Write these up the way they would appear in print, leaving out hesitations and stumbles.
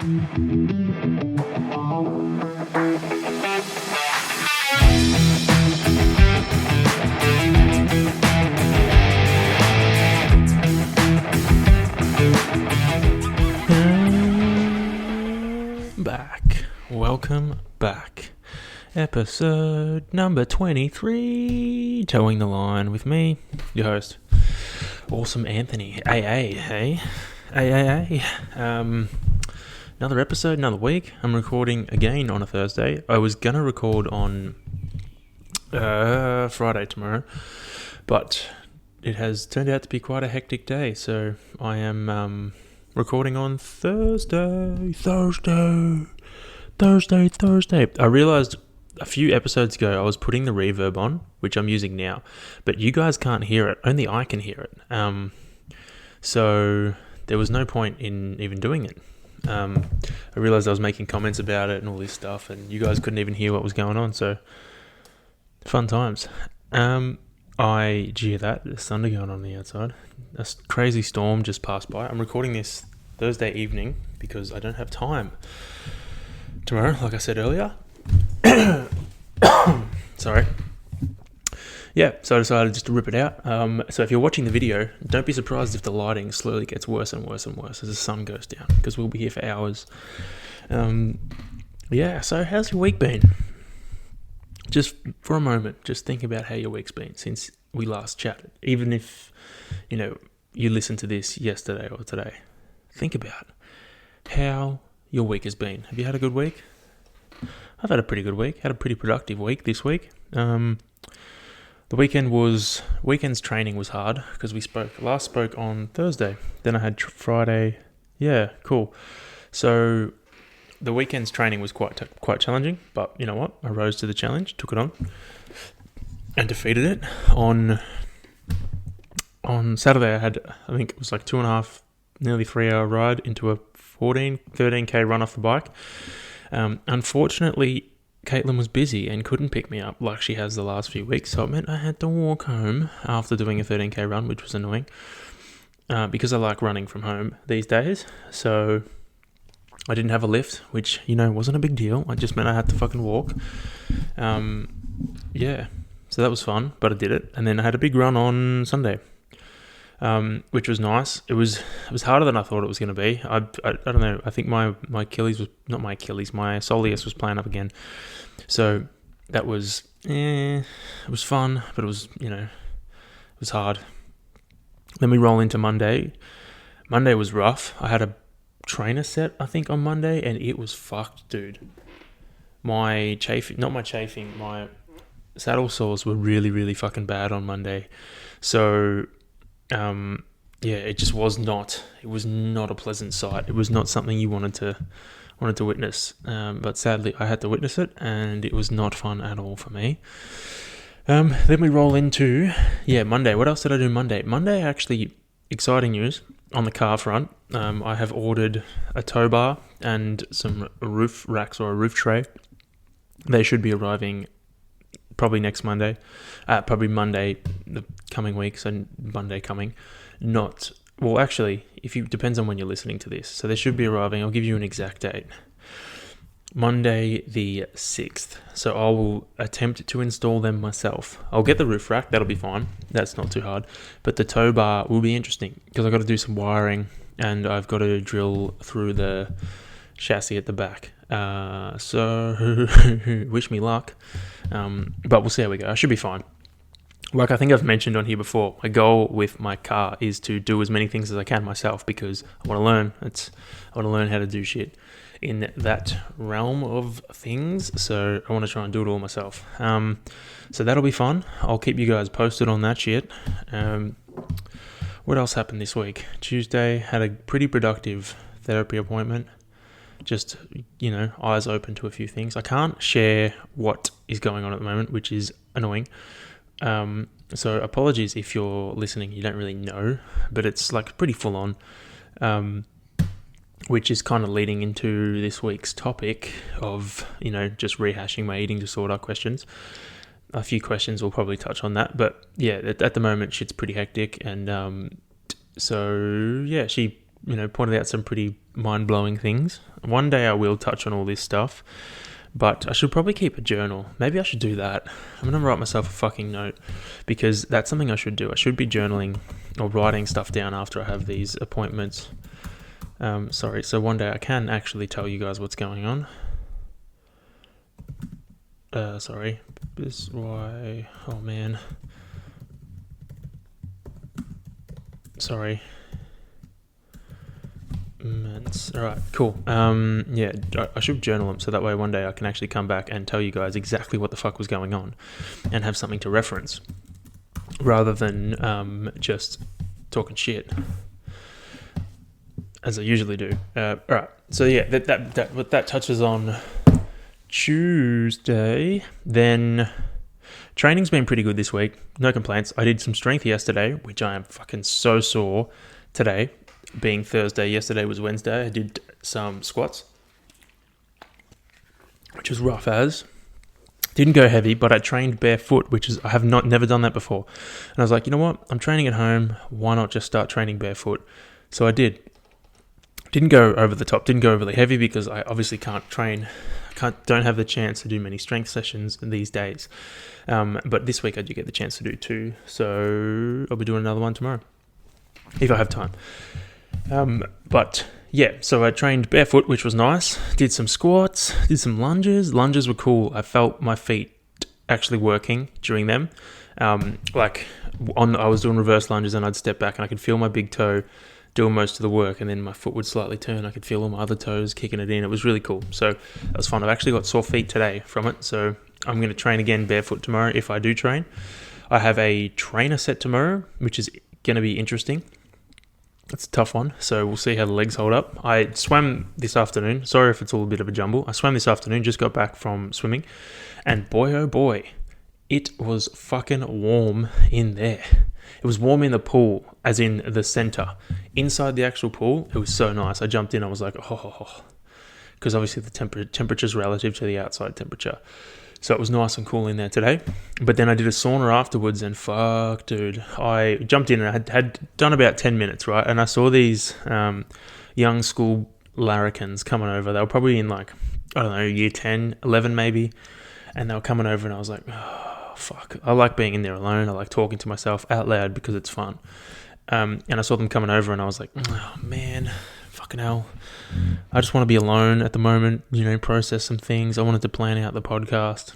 Welcome back. Episode number 23, Towing the Line with me, your host, awesome Anthony. Hey? Another episode, another week. I'm recording again on a Thursday. I was gonna record on Friday tomorrow, but it has turned out to be quite a hectic day, so I am recording on Thursday. I realized a few episodes ago I was putting the reverb on, which I'm using now, but you guys can't hear it. Only I can hear it. So there was no point in even doing it. I realized I was making comments about it and all this stuff, and you guys couldn't even hear what was going on. So fun times. Did you hear that? There's thunder going on the outside. A crazy storm just passed by. I'm recording this Thursday evening because I don't have time tomorrow, like I said earlier. Sorry. Yeah, so I decided just to rip it out. So if you're watching the video, don't be surprised if the lighting slowly gets worse and worse and worse as the sun goes down, because we'll be here for hours. So how's your week been? Just for a moment, just think about how your week's been since we last chatted. Even if, you listened to this yesterday or today. Think about how your week has been. Have you had a good week? I've had a pretty good week. Had a pretty productive week this week. The weekend's training was hard because we last spoke on Thursday. Then I had Friday. Yeah, cool. So the weekend's training was quite challenging, but you know what? I rose to the challenge, took it on, and defeated it. On Saturday, I had, I think it was like 2.5, nearly 3-hour ride into a 13k run off the bike. Unfortunately, Caitlin was busy and couldn't pick me up like she has the last few weeks, so it meant I had to walk home after doing a 13k run, which was annoying, because I like running from home these days. So I didn't have a lift, which, wasn't a big deal. It just meant I had to fucking walk. So that was fun, but I did it. And then I had a big run on Sunday, which was nice. It was harder than I thought it was going to be. I don't know. I think my Achilles was not my Achilles. My soleus was playing up again. So that was it was fun, but it was it was hard. Then we roll into Monday. Monday was rough. I had a trainer set, I think, on Monday, and it was fucked, dude. My saddle sores were really, really fucking bad on Monday. So it just was not. It was not a pleasant sight. It was not something you wanted to witness. But sadly, I had to witness it, and it was not fun at all for me. Then we roll into Monday. What else did I do Monday? Monday, actually, exciting news on the car front. I have ordered a tow bar and some roof racks or a roof tray. They should be arriving probably next Monday, probably Monday the coming week, so Monday coming. Depends on when you're listening to this. So they should be arriving. I'll give you an exact date. Monday the 6th. So I will attempt to install them myself. I'll get the roof rack. That'll be fine. That's not too hard. But the tow bar will be interesting because I've got to do some wiring and I've got to drill through the chassis at the back. So wish me luck. But we'll see how we go. I should be fine. Like I think I've mentioned on here before, my goal with my car is to do as many things as I can myself because I want to learn. I want to learn how to do shit in that realm of things. So I want to try and do it all myself. So that'll be fun. I'll keep you guys posted on that shit. What else happened this week? Tuesday, had a pretty productive therapy appointment. Just, eyes open to a few things. I can't share what is going on at the moment, which is annoying. So apologies if you're listening, you don't really know, but it's like pretty full on, which is kind of leading into this week's topic of, just rehashing my eating disorder questions. A few questions will probably touch on that, but yeah, at the moment shit's pretty hectic. And, she pointed out some pretty mind-blowing things. One day I will touch on all this stuff, but I should probably keep a journal. Maybe I should do that. I'm going to write myself a fucking note, because that's something I should do. I should be journaling or writing stuff down after I have these appointments. So one day I can actually tell you guys what's going on. This is why... Oh, man. Sorry. Alright, cool. I should journal them, so that way one day I can actually come back and tell you guys exactly what the fuck was going on and have something to reference, rather than just talking shit, as I usually do. Alright, so yeah, that touches on Tuesday. Then training's been pretty good this week, no complaints. I did some strength yesterday, which I am fucking so sore today. Being Thursday, yesterday was Wednesday, I did some squats, which was rough as. Didn't go heavy, but I trained barefoot, which is, I have never done that before. And I was like, you know what? I'm training at home. Why not just start training barefoot? So I did. Didn't go over the top, didn't go overly heavy, because I obviously can't train. Don't have the chance to do many strength sessions these days. But this week I do get the chance to do 2. So I'll be doing another one tomorrow, if I have time. But yeah, so I trained barefoot, which was nice. Did some squats, did some lunges. Lunges were cool. I felt my feet actually working during them. I was doing reverse lunges, and I'd step back and I could feel my big toe doing most of the work, and then my foot would slightly turn. I could feel all my other toes kicking it in. It was really cool. So that was fun. I've actually got sore feet today from it. So I'm going to train again barefoot tomorrow if I do train. I have a trainer set tomorrow, which is going to be interesting. It's a tough one, so we'll see how the legs hold up. I swam this afternoon. Sorry if it's all a bit of a jumble. I swam this afternoon, just got back from swimming, and boy, oh boy, it was fucking warm in there. It was warm in the pool, as in the center. Inside the actual pool, it was so nice. I jumped in, I was like, oh, because obviously the temperature's relative to the outside temperature. So it was nice and cool in there today. But then I did a sauna afterwards, and fuck, dude. I jumped in and I had done about 10 minutes, right? And I saw these young school larrikins coming over. They were probably in year 10, 11 maybe. And they were coming over, and I was like, oh, fuck. I like being in there alone. I like talking to myself out loud because it's fun. And I saw them coming over, and I was like, oh, man, fucking hell. I just want to be alone at the moment, process some things. I wanted to plan out the podcast.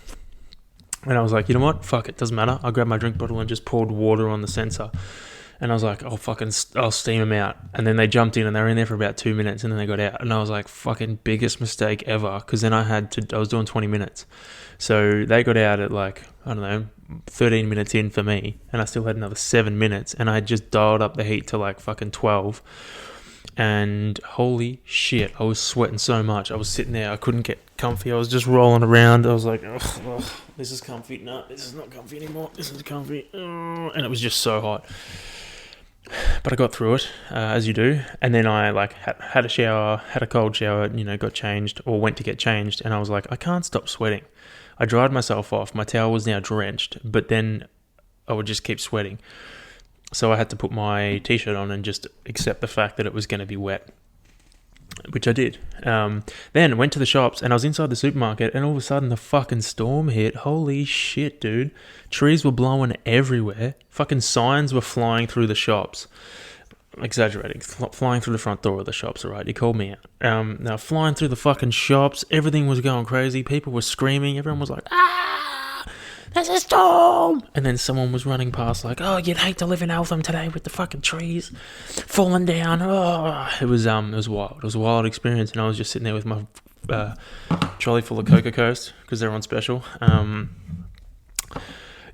And I was like, you know what? Fuck it. Doesn't matter. I grabbed my drink bottle and just poured water on the sensor. And I was like, I'll steam them out. And then they jumped in, and they were in there for about 2 minutes, and then they got out. And I was like, fucking biggest mistake ever. Because then I was doing 20 minutes. So they got out at 13 minutes in for me. And I still had another 7 minutes. And I had just dialed up the heat to fucking 12. And holy shit, I was sweating so much. I was sitting there, I couldn't get comfy. I was just rolling around. I was like, ugh, this is comfy. No, this is not comfy anymore. This is comfy. And it was just so hot. But I got through it, as you do. And then I had a shower, had a cold shower, got changed, or went to get changed. And I was like, I can't stop sweating. I dried myself off. My towel was now drenched, but then I would just keep sweating. So I had to put my t-shirt on and just accept the fact that it was going to be wet, which I did. Then went to the shops, and I was inside the supermarket, and all of a sudden the fucking storm hit. Holy shit, dude. Trees were blowing everywhere. Fucking signs were flying through the shops. Exaggerating. Flying through the front door of the shops, alright? You called me out. Now, flying through the fucking shops, everything was going crazy. People were screaming. Everyone was like, ah! There's a storm! And then someone was running past like, oh, you'd hate to live in Eltham today with the fucking trees falling down. Oh, it was wild. It was a wild experience, and I was just sitting there with my trolley full of Coca Coast because they're on special.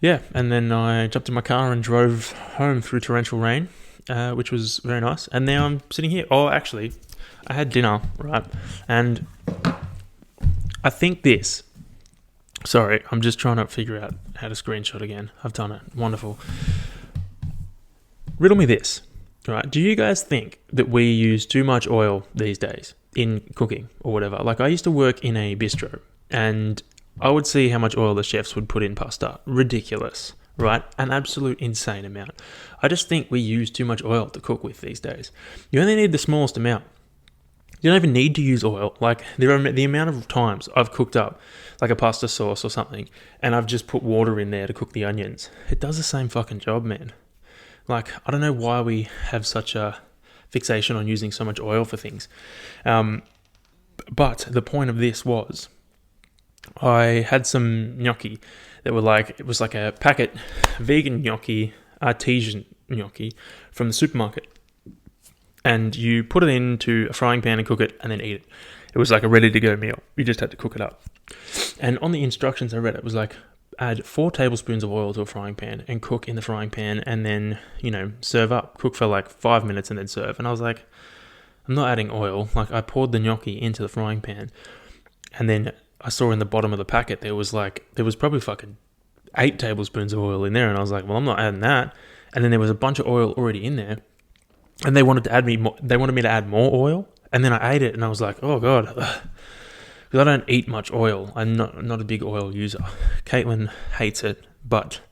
Yeah, and then I jumped in my car and drove home through torrential rain, which was very nice. And now I'm sitting here. Oh, actually, I had dinner, right? And I think this... Sorry, I'm just trying to figure out how to screenshot again. I've done it. Wonderful. Riddle me this, right? Do you guys think that we use too much oil these days in cooking or whatever? I used to work in a bistro, and I would see how much oil the chefs would put in pasta. Ridiculous, right? An absolute insane amount. I just think we use too much oil to cook with these days. You only need the smallest amount. You don't even need to use oil. Like, the amount of times I've cooked up like a pasta sauce or something, and I've just put water in there to cook the onions. It does the same fucking job, man. Like, I don't know why we have such a fixation on using so much oil for things. But the point of this was, I had some gnocchi that were like, it was like a packet vegan gnocchi, artesian gnocchi from the supermarket. And you put it into a frying pan and cook it and then eat it. It was like a ready-to-go meal. You just had to cook it up. And on the instructions I read, it was like, add 4 tablespoons of oil to a frying pan and cook in the frying pan and then, serve up. Cook for like 5 minutes and then serve. And I was like, I'm not adding oil. Like, I poured the gnocchi into the frying pan, and then I saw in the bottom of the packet there was probably fucking 8 tablespoons of oil in there. And I was like, well, I'm not adding that. And then there was a bunch of oil already in there. And they wanted me to add more oil, and then I ate it, and I was like, "Oh God," because I don't eat much oil. I'm not a big oil user. Caitlin hates it, but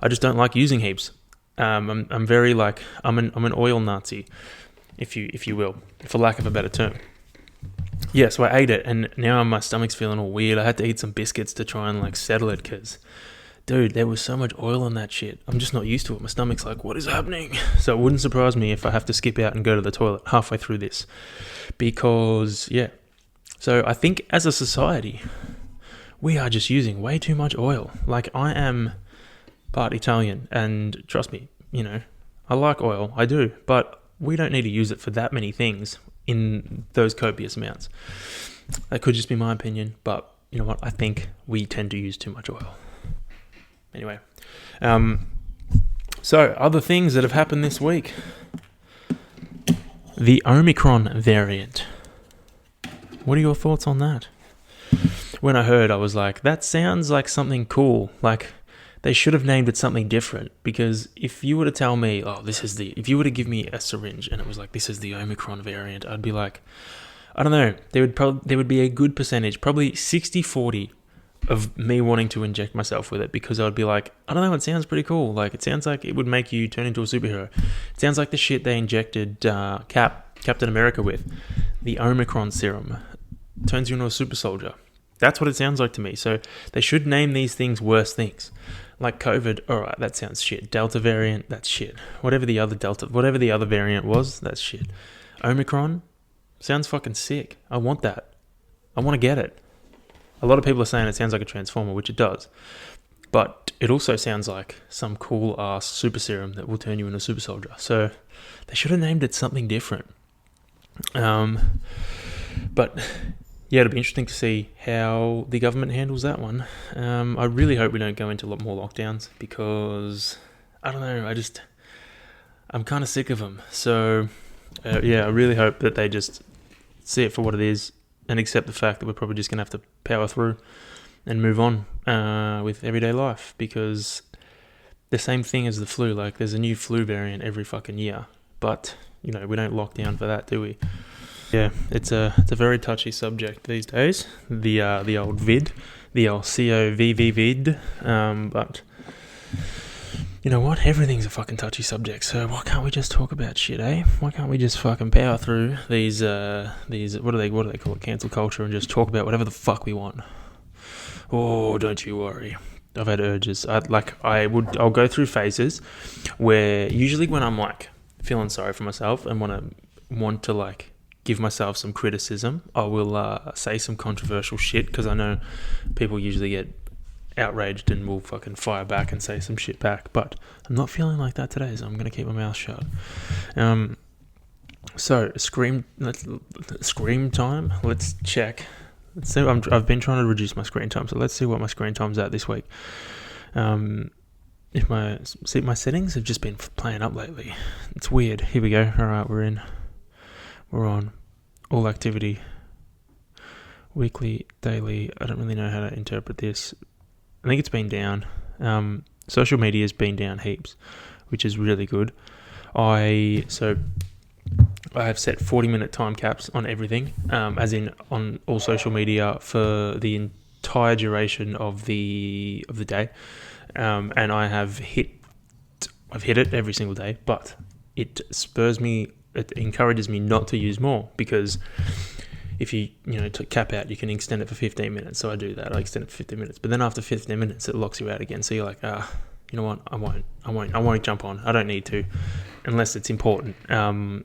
I just don't like using heaps. I'm very like I'm an oil Nazi, if you will, for lack of a better term. Yeah, so I ate it, and now my stomach's feeling all weird. I had to eat some biscuits to try and like settle it, because, dude, there was so much oil on that shit. I'm just not used to it. My stomach's like, what is happening? So it wouldn't surprise me if I have to skip out and go to the toilet halfway through this. Because, yeah. So I think as a society, we are just using way too much oil. Like, I am part Italian, and trust me, I like oil. I do. But we don't need to use it for that many things in those copious amounts. That could just be my opinion. But you know what? I think we tend to use too much oil. Anyway, so other things that have happened this week. The Omicron variant. What are your thoughts on that? When I heard, I was like, that sounds like something cool. Like, they should have named it something different. Because if you were to tell me, if you were to give me a syringe and it was like, this is the Omicron variant, I'd be like, I don't know. There would be a good percentage, probably 60-40, of me wanting to inject myself with it, because I would be like, I don't know, it sounds pretty cool. Like, it sounds like it would make you turn into a superhero. It sounds like the shit they injected Captain America with. The Omicron serum turns you into a super soldier. That's what it sounds like to me. So they should name these things worse things. Like COVID, alright, that sounds shit. Delta variant, that's shit. Whatever the other variant was, that's shit. Omicron sounds fucking sick. I want that. I want to get it. A lot of people are saying it sounds like a transformer, which it does. But it also sounds like some cool-ass super serum that will turn you into a super soldier. So they should have named it something different. But yeah, it'll be interesting to see how the government handles that one. I really hope we don't go into a lot more lockdowns, because, I don't know, I'm kind of sick of them. So yeah, I really hope that they just see it for what it is, and accept the fact that we're probably just going to have to power through and move on with everyday life, because the same thing as the flu. Like, there's a new flu variant every fucking year, but, we don't lock down for that, do we? Yeah, it's a very touchy subject these days, the old vid, the old COVID but you know what? Everything's a fucking touchy subject, so why can't we just talk about shit, eh? Why can't we just fucking power through these what do they call it, cancel culture, and just talk about whatever the fuck we want? Oh, don't you worry. I've had urges. I'll go through phases where, usually when I'm like feeling sorry for myself and want to like give myself some criticism, I will say some controversial shit, because I know people usually get outraged and will fucking fire back and say some shit back, but I'm not feeling like that today, so I'm going to keep my mouth shut. So scream time, let's check. Let's see. I've been trying to reduce my screen time, so let's see what my screen time's at this week. If my settings have just been playing up lately. It's weird. Here we go. All right, we're on all activity, weekly, daily. I don't really know how to interpret this. I think it's been down. Social media's been down heaps, which is really good. I have set 40-minute time caps on everything, as in on all social media for the entire duration of the day. and I've hit it every single day, but it encourages me not to use more, because if you to cap out, you can extend it for 15 minutes. So I do that. I extend it for 15 minutes, but then after 15 minutes, it locks you out again. So you're like, you know what? I won't jump on. I don't need to, unless it's important.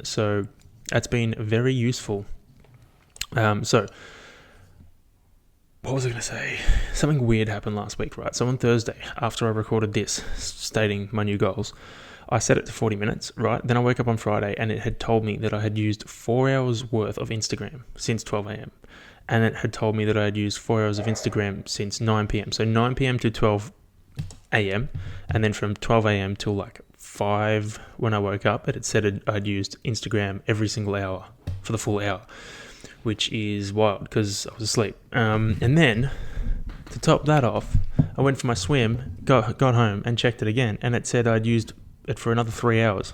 So that's been very useful. So what was I going to say? Something weird happened last week, right? So on Thursday, after I recorded this, stating my new goals, I set it to 40 minutes, right? Then I woke up on Friday and it had told me that I had used 4 hours worth of Instagram since 12 a.m. And it had told me that I had used 4 hours of Instagram since 9 p.m. So 9 p.m. to 12 a.m. And then from 12 a.m. till like 5 when I woke up, it had said I'd used Instagram every single hour for the full hour, which is wild because I was asleep. And then to top that off, I went for my swim, got home and checked it again, and it said I'd used it for another 3 hours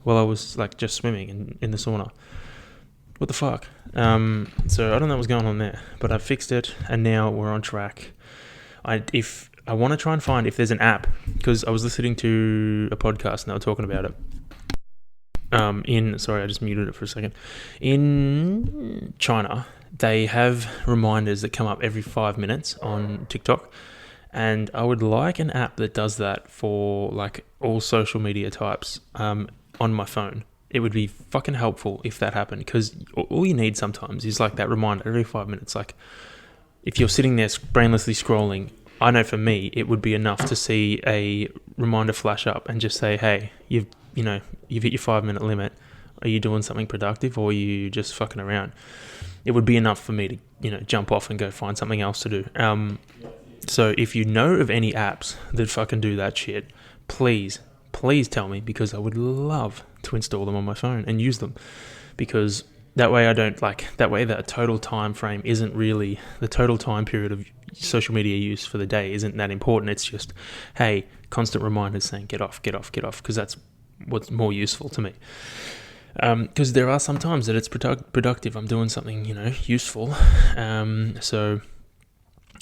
while I was like just swimming in the sauna. What the fuck? So I don't know what's going on there, but I fixed it and now we're on track. If I want to try and find if there's an app, because I was listening to a podcast and they were talking about it. Sorry, I just muted it for a second. In China, they have reminders that come up every 5 minutes on TikTok. And I would like an app that does that for like all social media types on my phone. It would be fucking helpful if that happened, because all you need sometimes is like that reminder every 5 minutes. Like if you're sitting there brainlessly scrolling, I know for me, it would be enough to see a reminder flash up and just say, hey, you've hit your 5 minute limit. Are you doing something productive or are you just fucking around? It would be enough for me to, jump off and go find something else to do. So if you know of any apps that fucking do that shit, please tell me, because I would love to install them on my phone and use them, because that way the total time frame isn't really the total time period of social media use for the day isn't that important. It's just, hey, constant reminders saying get off, because that's what's more useful to me. Because there are some times that it's productive. I'm doing something, useful. So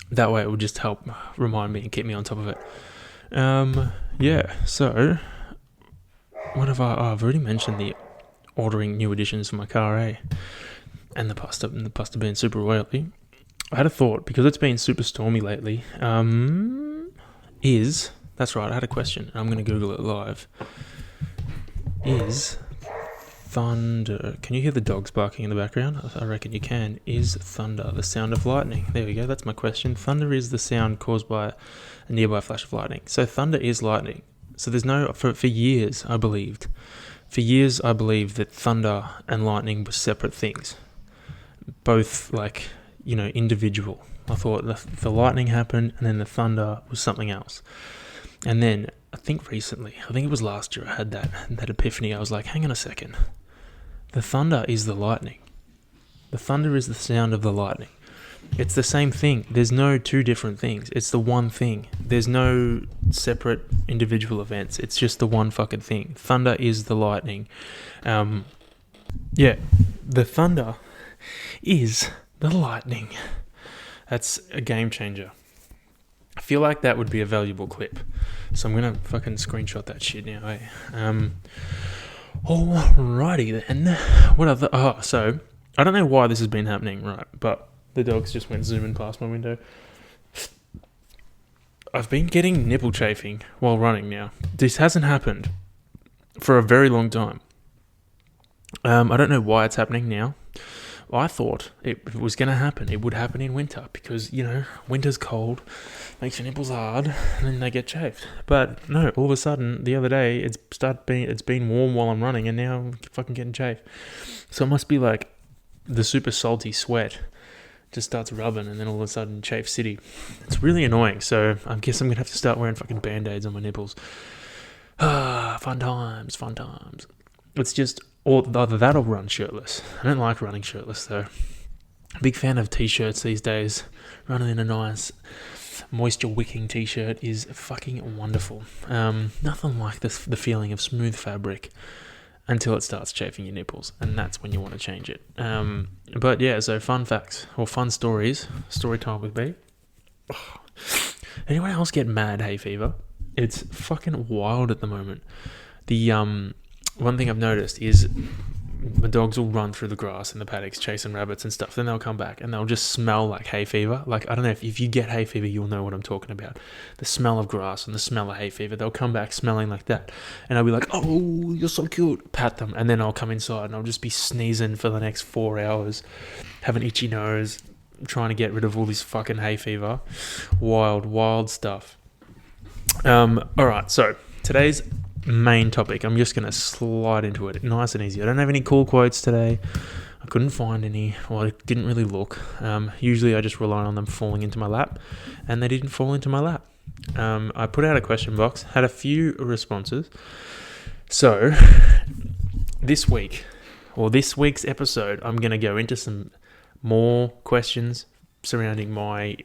that way it would just help remind me and keep me on top of it. So I've already mentioned the ordering new editions for my car, and the pasta being super oily. I had a thought, because it's been super stormy lately. That's right, I had a question. I'm going to Google it live. Is thunder... Can you hear the dogs barking in the background? I reckon you can. Is thunder the sound of lightning? There we go, that's my question. Thunder is the sound caused by a nearby flash of lightning. So thunder is lightning. So there's no... For years, I believed that thunder and lightning were separate things. Both, individual. I thought the lightning happened and then the thunder was something else. And then I think it was last year, I had that epiphany. I was like, hang on a second. The thunder is the lightning. The thunder is the sound of the lightning. It's the same thing. There's no two different things. It's the one thing. There's no separate individual events. It's just the one fucking thing. Thunder is the lightning. The thunder is the lightning. That's a game changer. I feel like that would be a valuable clip. So I'm going to fucking screenshot that shit now, Alrighty then. So I don't know why this has been happening, right? But the dogs just went zooming past my window. I've been getting nipple chafing while running now. This hasn't happened for a very long time. I don't know why it's happening now. I thought if it was going to happen, it would happen in winter, because, winter's cold, makes your nipples hard, and then they get chafed. But no, all of a sudden, the other day, it's been warm while I'm running, and now I'm fucking getting chafed. So it must be like the super salty sweat just starts rubbing, and then all of a sudden, chafe city. It's really annoying, so I guess I'm going to have to start wearing fucking Band-Aids on my nipples. Fun times. It's just... Or either that or run shirtless. I don't like running shirtless though. Big fan of t-shirts these days. Running in a nice moisture wicking t-shirt is fucking wonderful. Nothing like the feeling of smooth fabric until it starts chafing your nipples, and that's when you want to change it. So fun facts or fun stories. Story time with me. Anyone else get mad hay fever? It's fucking wild at the moment. The one thing I've noticed is my dogs will run through the grass in the paddocks chasing rabbits and stuff. Then they'll come back and they'll just smell like hay fever. Like, I don't know, if you get hay fever, you'll know what I'm talking about. The smell of grass and the smell of hay fever. They'll come back smelling like that. And I'll be like, oh, you're so cute. Pat them. And then I'll come inside and I'll just be sneezing for the next 4 hours. Have an itchy nose. Trying to get rid of all this fucking hay fever. Wild stuff. Alright, so today's main topic, I'm just going to slide into it nice and easy. I don't have any cool quotes today. I couldn't find any. Well, I didn't really look. Usually I just rely on them falling into my lap, and they didn't fall into my lap. I put out a question box, had a few responses. So this week's episode, I'm going to go into some more questions surrounding my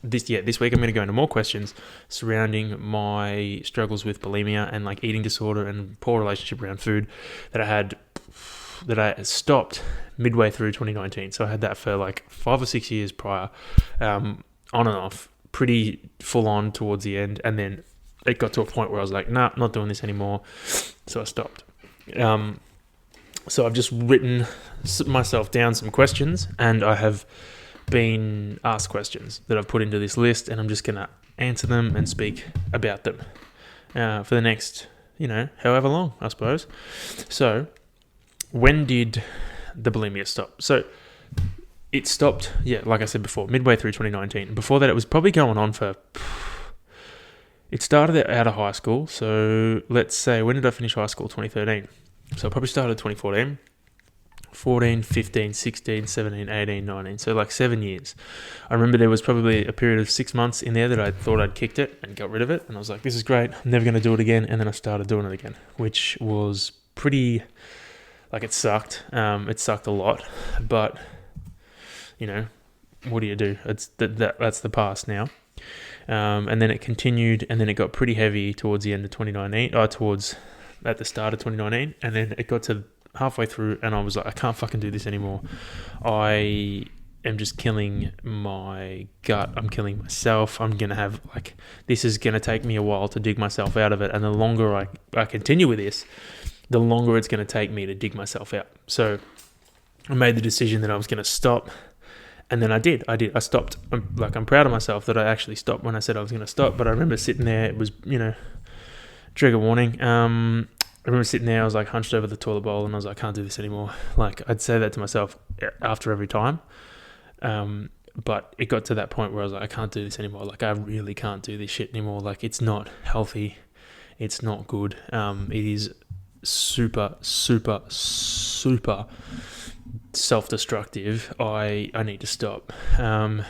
this week I'm going to go into more questions surrounding my struggles with bulimia and like eating disorder and poor relationship around food that I stopped midway through 2019. So I had that for like 5 or 6 years prior, on and off, pretty full on towards the end, and then it got to a point where I was like, nah, not doing this anymore, so I stopped. So I've just written myself down some questions, and I have been asked questions that I've put into this list, and I'm just going to answer them and speak about them for the next, however long, I suppose. So, when did the bulimia stop? So, it stopped, like I said before, midway through 2019. Before that, it was probably going on for... It started out of high school, so let's say, when did I finish high school? 2013. So I probably started 2014, 14, 15, 16, 17, 18, 19. So like 7 years. I remember there was probably a period of 6 months in there that I thought I'd kicked it and got rid of it. And I was like, this is great. I'm never going to do it again. And then I started doing it again, which was pretty, like it sucked. It sucked a lot. But, what do you do? It's that's the past now. And then it continued, and then it got pretty heavy towards the end of 2019, at the start of 2019, and then it got to halfway through, and I was like, I can't fucking do this anymore. I am just killing my gut. I'm killing myself. I'm going to have, this is going to take me a while to dig myself out of it, and the longer I continue with this, the longer it's going to take me to dig myself out. So I made the decision that I was going to stop, and then I did. I stopped. I'm proud of myself that I actually stopped when I said I was going to stop, but I remember sitting there, it was, trigger warning. I remember sitting there, I was like hunched over the toilet bowl, and I was like, I can't do this anymore. Like, I'd say that to myself after every time. But it got to that point where I was like, I can't do this anymore. Like, I really can't do this shit anymore. Like, it's not healthy. It's not good. It is super, super, super self-destructive. I need to stop. And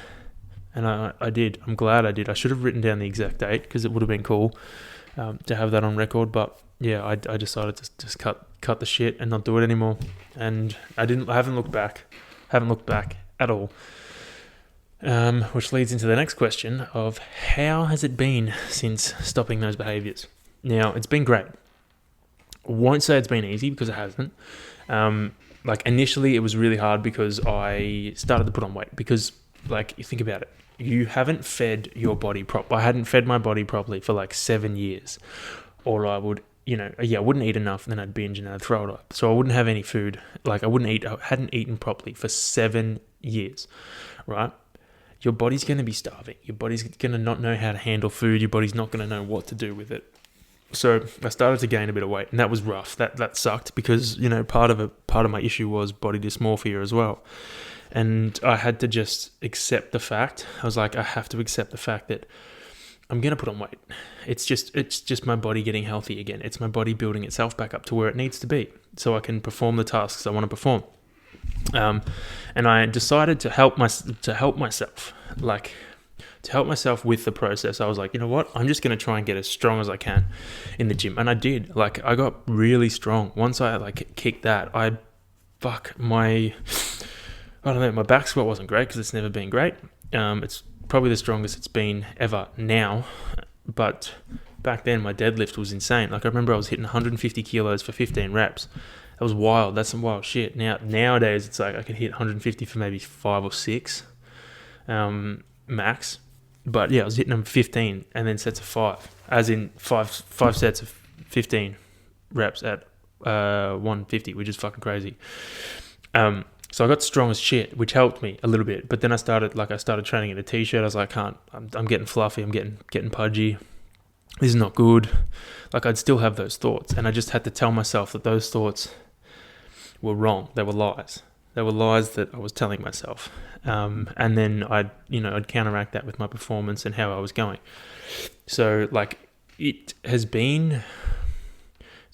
I did. I'm glad I did. I should have written down the exact date, because it would have been cool to have that on record. But yeah, I decided to just cut the shit and not do it anymore. And I haven't looked back at all. Which leads into the next question of, how has it been since stopping those behaviours? Now, it's been great. I won't say it's been easy, because it hasn't. Initially it was really hard because I started to put on weight, because you think about it, you haven't fed your body I hadn't fed my body properly for 7 years, or I would, I wouldn't eat enough, and then I'd binge and I'd throw it up. So I wouldn't have any food. I hadn't eaten properly for 7 years, right? Your body's going to be starving. Your body's going to not know how to handle food. Your body's not going to know what to do with it. So I started to gain a bit of weight, and that was rough. That sucked, because, part of my issue was body dysmorphia as well. And I had to just accept the fact. I was like, I have to accept the fact that I'm going to put on weight. It's just my body getting healthy again. It's my body building itself back up to where it needs to be, so I can perform the tasks I want to perform. And I decided to help myself, to help myself with the process. I was like, you know what? I'm just going to try and get as strong as I can in the gym. And I did. I got really strong. Once I kicked that, my back squat wasn't great, because it's never been great. It's probably the strongest it's been ever now, but back then my deadlift was insane. I remember I was hitting 150 kilos for 15 reps. That was wild. That's some wild shit. Nowadays it's I can hit 150 for maybe 5 or 6 max. But yeah, I was hitting them 15 and then sets of 5, as in five sets of 15 reps at 150, which is fucking crazy. So I got strong as shit, which helped me a little bit. But then I started training in a t-shirt. I was like, I'm getting fluffy. I'm getting pudgy. This is not good. Like, I'd still have those thoughts, and I just had to tell myself that those thoughts were wrong. They were lies. They were lies that I was telling myself. And then I'd counteract that with my performance and how I was going. So like, it's been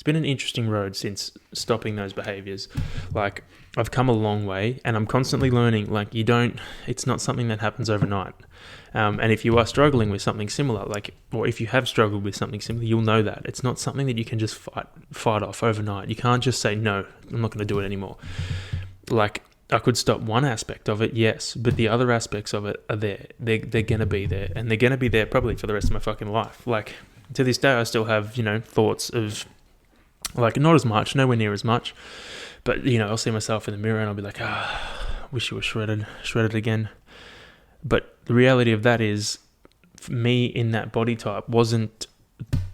an interesting road since stopping those behaviors. Like, I've come a long way, and I'm constantly learning. Like, it's not something that happens overnight. And if you are struggling with something similar, or if you have struggled with something similar, you'll know that it's not something that you can just fight off overnight. You can't just say, no, I'm not going to do it anymore. Like, I could stop one aspect of it, yes, but the other aspects of it are there. They're going to be there, and they're going to be there probably for the rest of my fucking life. Like, to this day, I still have, thoughts of, like, not as much, nowhere near as much, but, I'll see myself in the mirror and I'll be like, wish you were shredded again. But the reality of that is, me in that body type wasn't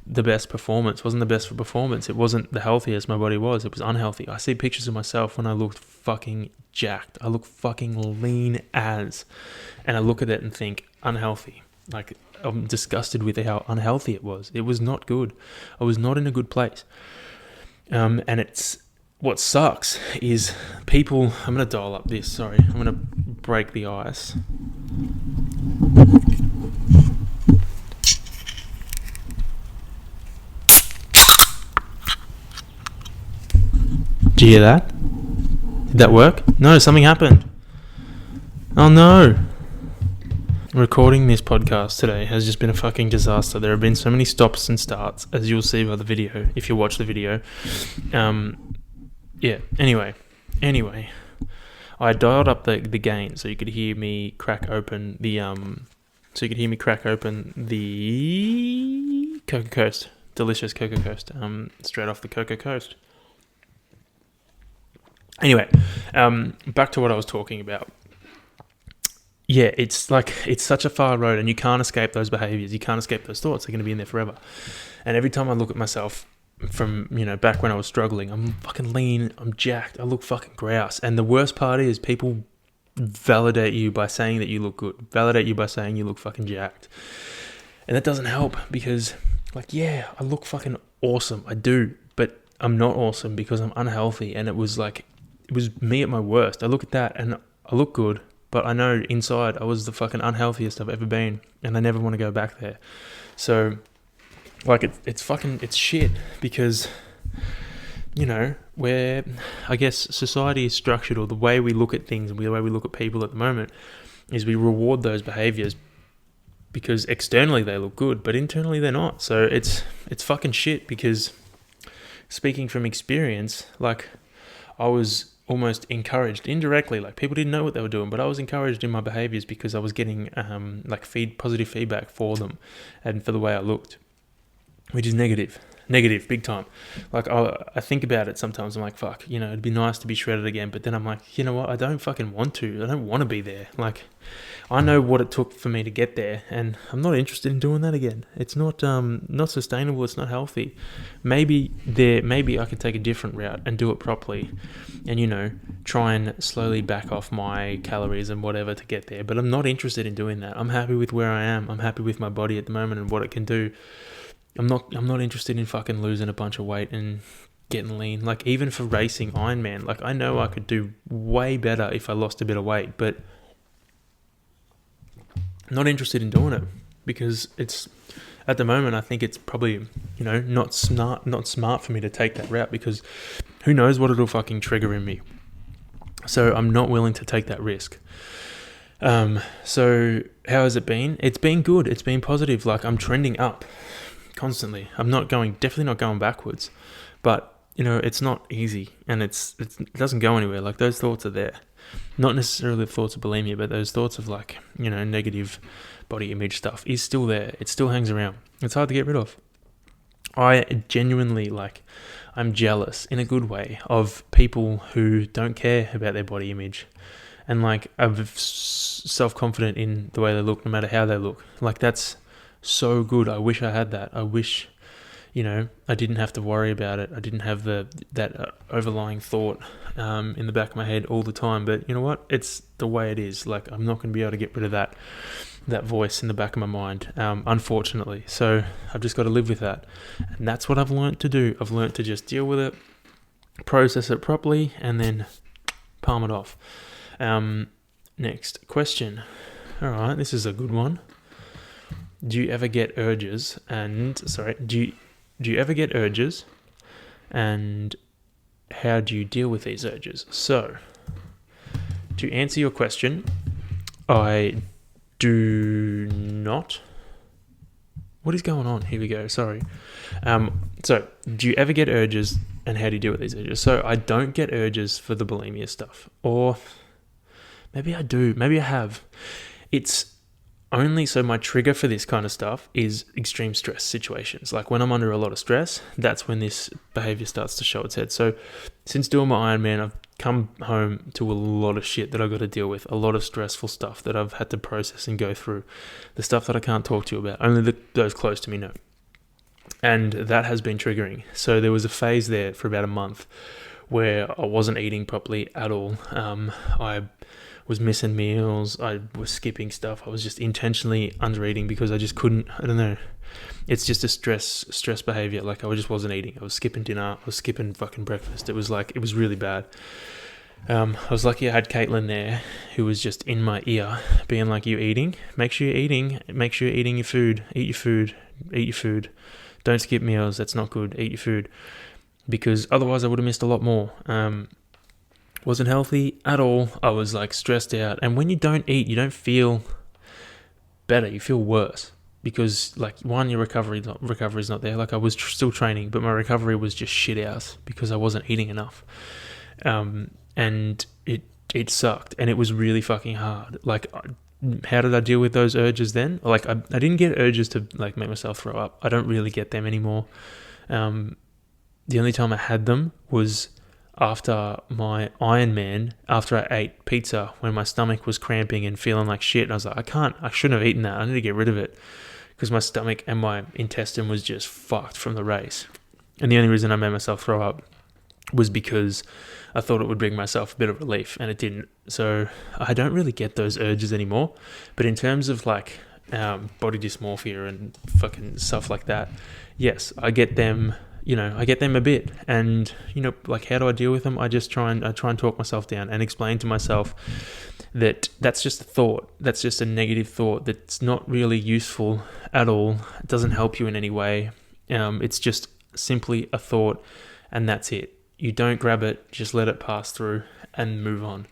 the best performance, wasn't the best for performance. It wasn't the healthiest my body was. It was unhealthy. I see pictures of myself when I looked fucking jacked. I look fucking lean as, and I look at it and think unhealthy. Like, I'm disgusted with how unhealthy it was. It was not good. I was not in a good place. And what sucks is people. I'm going to dial up this. Sorry, I'm going to break the ice. Did you hear that? Did that work? No, something happened. Oh no. Recording this podcast today has just been a fucking disaster. There have been so many stops and starts, as you'll see by the video, if you watch the video. Anyway. I dialed up the gain so you could hear me crack open the Coca Coast. Delicious Coca Coast. Straight off the Coca Coast. Anyway, back to what I was talking about. Yeah, it's such a far road, and you can't escape those behaviors. You can't escape those thoughts. They're going to be in there forever. And every time I look at myself from, back when I was struggling, I'm fucking lean, I'm jacked, I look fucking grouse. And the worst part is people validate you by saying that you look good, validate you by saying you look fucking jacked. And that doesn't help because, I look fucking awesome. I do, but I'm not awesome because I'm unhealthy. And it was me at my worst. I look at that and I look good, but I know inside I was the fucking unhealthiest I've ever been, and I never want to go back there. So, it's shit because, where I guess society is structured, or the way we look at things and the way we look at people at the moment, is we reward those behaviors because externally they look good, but internally they're not. So it's fucking shit because, speaking from experience, I was almost encouraged indirectly. People didn't know what they were doing, but I was encouraged in my behaviors because I was getting positive feedback for them and for the way I looked, which is negative big time. I think about it sometimes. I'm like, fuck, it'd be nice to be shredded again, but then I'm like, you know what, I don't fucking want to. I don't want to be there. I know what it took for me to get there, and I'm not interested in doing that again. It's not sustainable. It's not healthy. Maybe I could take a different route and do it properly, and try and slowly back off my calories and whatever to get there. But I'm not interested in doing that. I'm happy with where I am. I'm happy with my body at the moment and what it can do. I'm not interested in fucking losing a bunch of weight and getting lean. Even for racing Ironman, I know I could do way better if I lost a bit of weight, but not interested in doing it because it's, at the moment, I think it's probably, not smart for me to take that route because who knows what it'll fucking trigger in me. So I'm not willing to take that risk. So how has it been? It's been good. It's been positive. I'm trending up constantly. I'm definitely not going backwards, but it's not easy, and it doesn't go anywhere. Those thoughts are there, not necessarily the thoughts of bulimia, but those thoughts of negative body image stuff is still there. It still hangs around. It's hard to get rid of. I genuinely I'm jealous in a good way of people who don't care about their body image, and I've self-confident in the way they look, no matter how they look. Like, that's so good. I wish I had that. I wish, I didn't have to worry about it. I didn't have that overlying thought in the back of my head all the time. But you know what? It's the way it is. Like, I'm not going to be able to get rid of that voice in the back of my mind, unfortunately. So I've just got to live with that. And that's what I've learnt to do. I've learnt to just deal with it, process it properly, and then palm it off. Next question. All right, this is a good one. Do you ever get urges? Do you ever get urges? And how do you deal with these urges? So, to answer your question, I do not. What is going on? Here we go. Sorry. So, do you ever get urges, and how do you deal with these urges? So, I don't get urges for the bulimia stuff, or maybe I do. Maybe I have. It's only so my trigger for this kind of stuff is extreme stress situations. Like when I'm under a lot of stress, that's when this behavior starts to show its head. So since doing my Ironman, I've come home to a lot of shit that I've got to deal with, a lot of stressful stuff that I've had to process and go through, the stuff that I can't talk to you about. Only those close to me know. And that has been triggering. So there was a phase there for about a month where I wasn't eating properly at all. I was missing meals, I was skipping stuff, I was just intentionally under eating because I just couldn't, I don't know, it's just a stress behavior. Like I just wasn't eating, I was skipping dinner, I was skipping fucking breakfast. It was really bad. I was lucky I had Caitlin there who was just in my ear being like, you eating? Make sure you're eating your food, eat your food, don't skip meals, that's not good, eat your food, because otherwise I would have missed a lot more. Wasn't healthy at all. I was like stressed out. And when you don't eat, you don't feel better. You feel worse because like one, your recovery is not there. Like I was still training, but my recovery was just shit house because I wasn't eating enough. And it sucked and it was really fucking hard. Like, how did I deal with those urges then? Like I didn't get urges to like make myself throw up. I don't really get them anymore. The only time I had them was after my Ironman, after I ate pizza, when my stomach was cramping and feeling like shit. And I was like, I shouldn't have eaten that. I need to get rid of it because my stomach and my intestine was just fucked from the race. And the only reason I made myself throw up was because I thought it would bring myself a bit of relief, and it didn't. So I don't really get those urges anymore. But in terms of like body dysmorphia and fucking stuff like that, yes, I get them. I get them a bit, and like, how do I deal with them? I try and talk myself down and explain to myself that that's just a thought. That's just a negative thought. That's not really useful at all. It doesn't help you in any way. It's just simply a thought, and that's it. You don't grab it, just let it pass through and move on.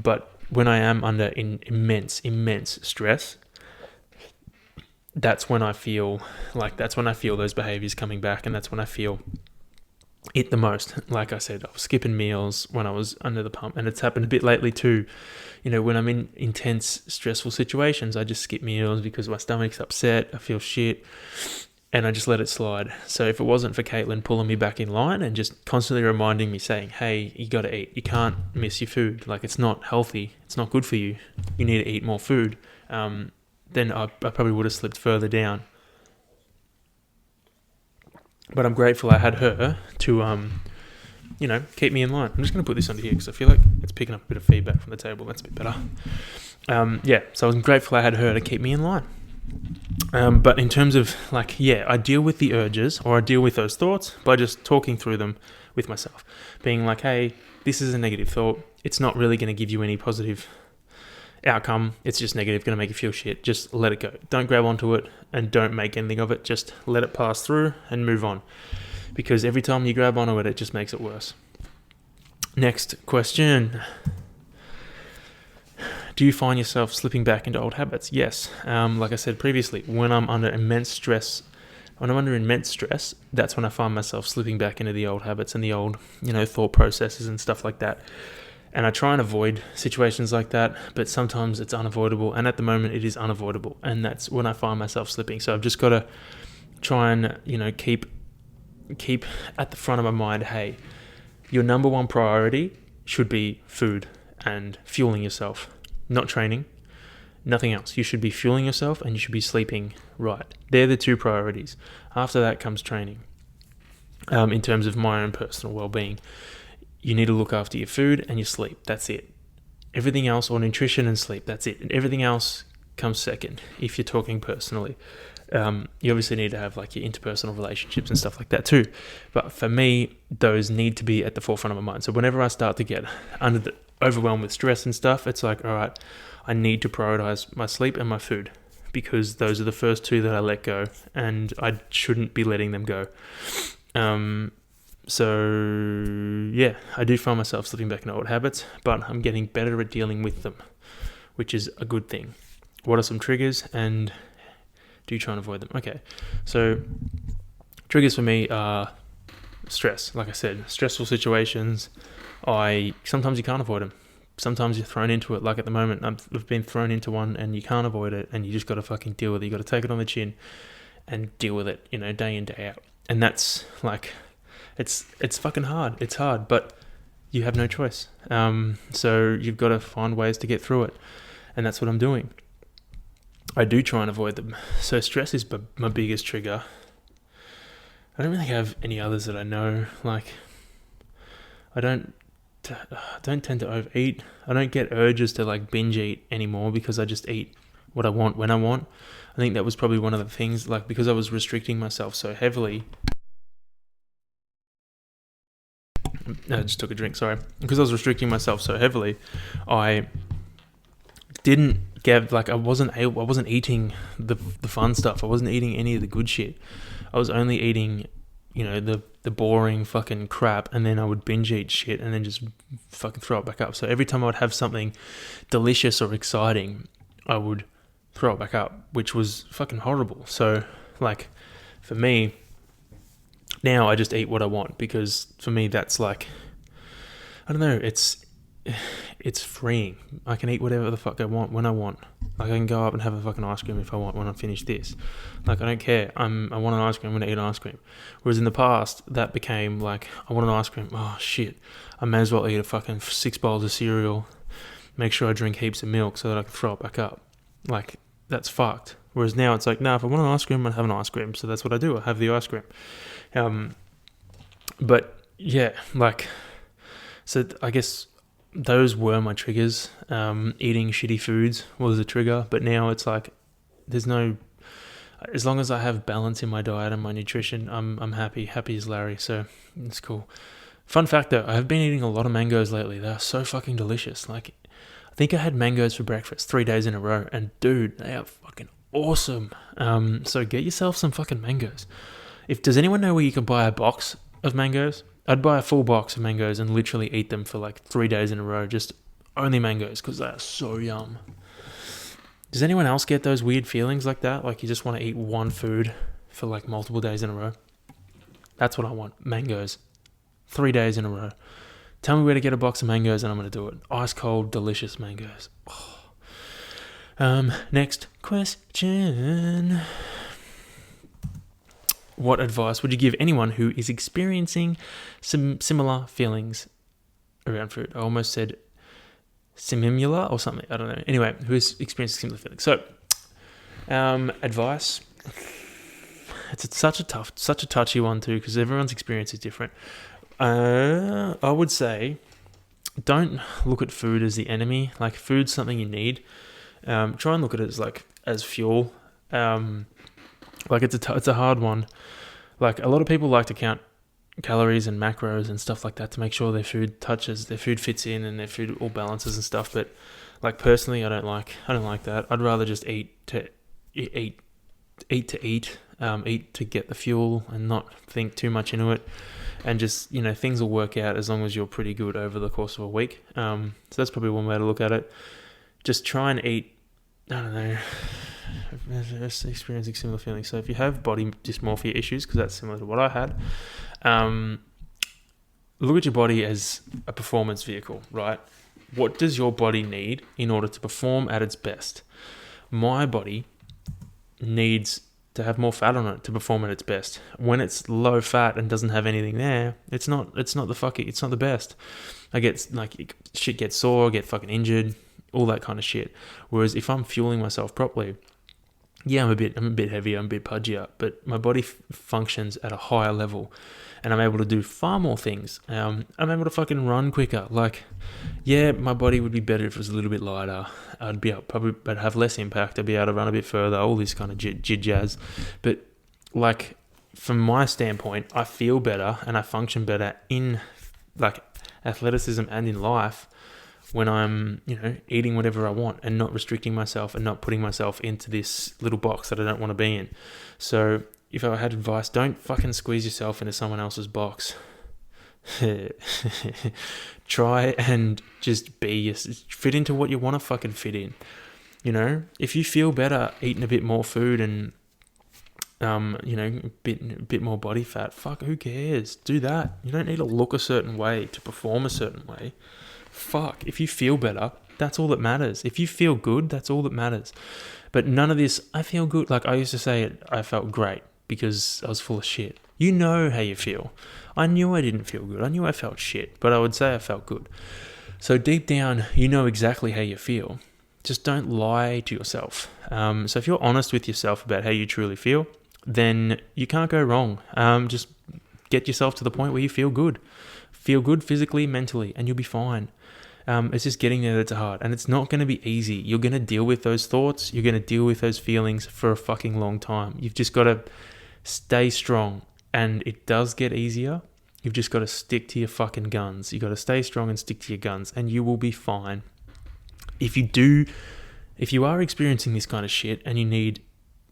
But when I am under immense stress, that's when I feel those behaviors coming back, and that's when I feel it the most. Like I said, I was skipping meals when I was under the pump, and it's happened a bit lately too. When I'm in intense, stressful situations, I just skip meals because my stomach's upset, I feel shit, and I just let it slide. So if it wasn't for Caitlin pulling me back in line and just constantly reminding me, saying, hey, you got to eat, you can't miss your food, like it's not healthy, it's not good for you, you need to eat more food, then I probably would have slipped further down. But I'm grateful I had her to, keep me in line. I'm just going to put this under here because I feel like it's picking up a bit of feedback from the table. That's a bit better. So I was grateful I had her to keep me in line. But in terms of I deal with the urges, or I deal with those thoughts by just talking through them with myself. Being like, hey, this is a negative thought. It's not really going to give you any positive outcome. It's just negative, going to make you feel shit. Just let it go. Don't grab onto it and don't make anything of it. Just let it pass through and move on. Because every time you grab onto it, it just makes it worse. Next question. Do you find yourself slipping back into old habits? Yes. Like I said previously, when I'm under immense stress, that's when I find myself slipping back into the old habits and the old, thought processes and stuff like that. And I try and avoid situations like that, but sometimes it's unavoidable. And at the moment, it is unavoidable. And that's when I find myself slipping. So I've just got to try and, keep at the front of my mind, hey, your number one priority should be food and fueling yourself. not training, nothing else. You should be fueling yourself and you should be sleeping right. They're the two priorities. After that comes training. In terms of my own personal well-being, you need to look after your food and your sleep. That's it. Everything else, or nutrition and sleep, that's it. And everything else comes second if you're talking personally. You obviously need to have like your interpersonal relationships and stuff like that too. But for me, those need to be at the forefront of my mind. So whenever I start to get overwhelmed with stress and stuff, it's like, all right, I need to prioritize my sleep and my food, because those are the first two that I let go, and I shouldn't be letting them go. So yeah, I do find myself slipping back into old habits, but I'm getting better at dealing with them, which is a good thing. What are some triggers, and do you try and avoid them? Okay, so triggers for me are stress. Like I said, stressful situations. Sometimes you can't avoid them. Sometimes you're thrown into it. Like at the moment, I've been thrown into one, and you can't avoid it, and you just got to fucking deal with it. You got to take it on the chin and deal with it, day in, day out. And that's like, it's fucking hard. It's hard, but you have no choice. So you've got to find ways to get through it, and that's what I'm doing. I do try and avoid them. So stress is my biggest trigger. I don't really have any others that I know. Like, I don't tend to overeat. I don't get urges to like binge eat anymore, because I just eat what I want when I want. I think that was probably one of the things, like, because I was restricting myself so heavily. I just took a drink, sorry. Because I was restricting myself so heavily, I didn't get, like, I wasn't eating the fun stuff. I wasn't eating any of the good shit. I was only eating, the boring fucking crap, and then I would binge eat shit and then just fucking throw it back up. So every time I would have something delicious or exciting, I would throw it back up, which was fucking horrible. So, like, for me, now I just eat what I want, because for me that's like, I don't know, it's freeing. I can eat whatever the fuck I want when I want. Like, I can go up and have a fucking ice cream if I want when I finish this. Like, I don't care. I want an ice cream, I'm going to eat an ice cream. Whereas in the past, that became like, I want an ice cream. Oh, shit. I may as well eat a fucking 6 bowls of cereal, make sure I drink heaps of milk so that I can throw it back up. Like, that's fucked. Whereas now it's like, if I want an ice cream, I have an ice cream. So that's what I do. I have the ice cream. But yeah, like, so I guess those were my triggers. Eating shitty foods was a trigger, but now it's like, there's no, as long as I have balance in my diet and my nutrition, I'm happy as Larry. So it's cool. Fun fact though, I have been eating a lot of mangoes lately. They're so fucking delicious. Like, I think I had mangoes for breakfast 3 days in a row, and dude, they are fucking awesome. So get yourself some fucking mangoes. Does anyone know where you can buy a box of mangoes? I'd buy a full box of mangoes and literally eat them for like 3 days in a row, just only mangoes, because they are so yum. Does anyone else get those weird feelings like that? Like, you just want to eat one food for like multiple days in a row? That's what I want. Mangoes. 3 days in a row. Tell me where to get a box of mangoes and I'm going to do it. Ice cold, delicious mangoes. Oh. Next question. What advice would you give anyone who is experiencing some similar feelings around food? I almost said similar or something. I don't know. Anyway, who is experiencing similar feelings? So, advice. It's such a touchy one too, because everyone's experience is different. I would say, don't look at food as the enemy. Like, food's something you need. Try and look at it as fuel. Like, it's a hard one. Like, a lot of people like to count calories and macros and stuff like that to make sure their food fits in and their food all balances and stuff. But like, personally, I don't like that. I'd rather just eat to eat to get the fuel and not think too much into it. And just, things will work out as long as you're pretty good over the course of a week. So that's probably one way to look at it. Just try and eat, I don't know, experiencing similar feelings. So if you have body dysmorphia issues, because that's similar to what I had, look at your body as a performance vehicle, right? What does your body need in order to perform at its best? My body needs to have more fat on it to perform at its best. When it's low fat and doesn't have anything there, it's not the best. I get, like, shit gets sore, get fucking injured, all that kind of shit. Whereas if I'm fueling myself properly, yeah, I'm a bit heavier, I'm a bit pudgier, but my body functions at a higher level, and I'm able to do far more things. I'm able to fucking run quicker. Like, yeah, my body would be better if it was a little bit lighter. I'd have less impact. I'd be able to run a bit further. All this kind of jazz. But like, from my standpoint, I feel better and I function better in like athleticism and in life when I'm, eating whatever I want and not restricting myself and not putting myself into this little box that I don't want to be in. So if I had advice, don't fucking squeeze yourself into someone else's box. Try and just fit into what you want to fucking fit in. If you feel better eating a bit more food and a bit more body fat, fuck, who cares? Do that. You don't need to look a certain way to perform a certain way. Fuck, if you feel better, that's all that matters. If you feel good, that's all that matters. But none of this, I feel good. Like I used to say, I felt great because I was full of shit. You know how you feel. I knew I didn't feel good. I knew I felt shit, but I would say I felt good. So deep down, you know exactly how you feel. Just don't lie to yourself. So if you're honest with yourself about how you truly feel, then you can't go wrong. Just get yourself to the point where you feel good. Feel good physically, mentally, and you'll be fine. It's just getting there that's hard, and it's not going to be easy. You're going to deal with those thoughts. You're going to deal with those feelings for a fucking long time. You've just got to stay strong, and it does get easier. You've just got to stick to your fucking guns. You got to stay strong and stick to your guns, and you will be fine. If you are experiencing this kind of shit and you need,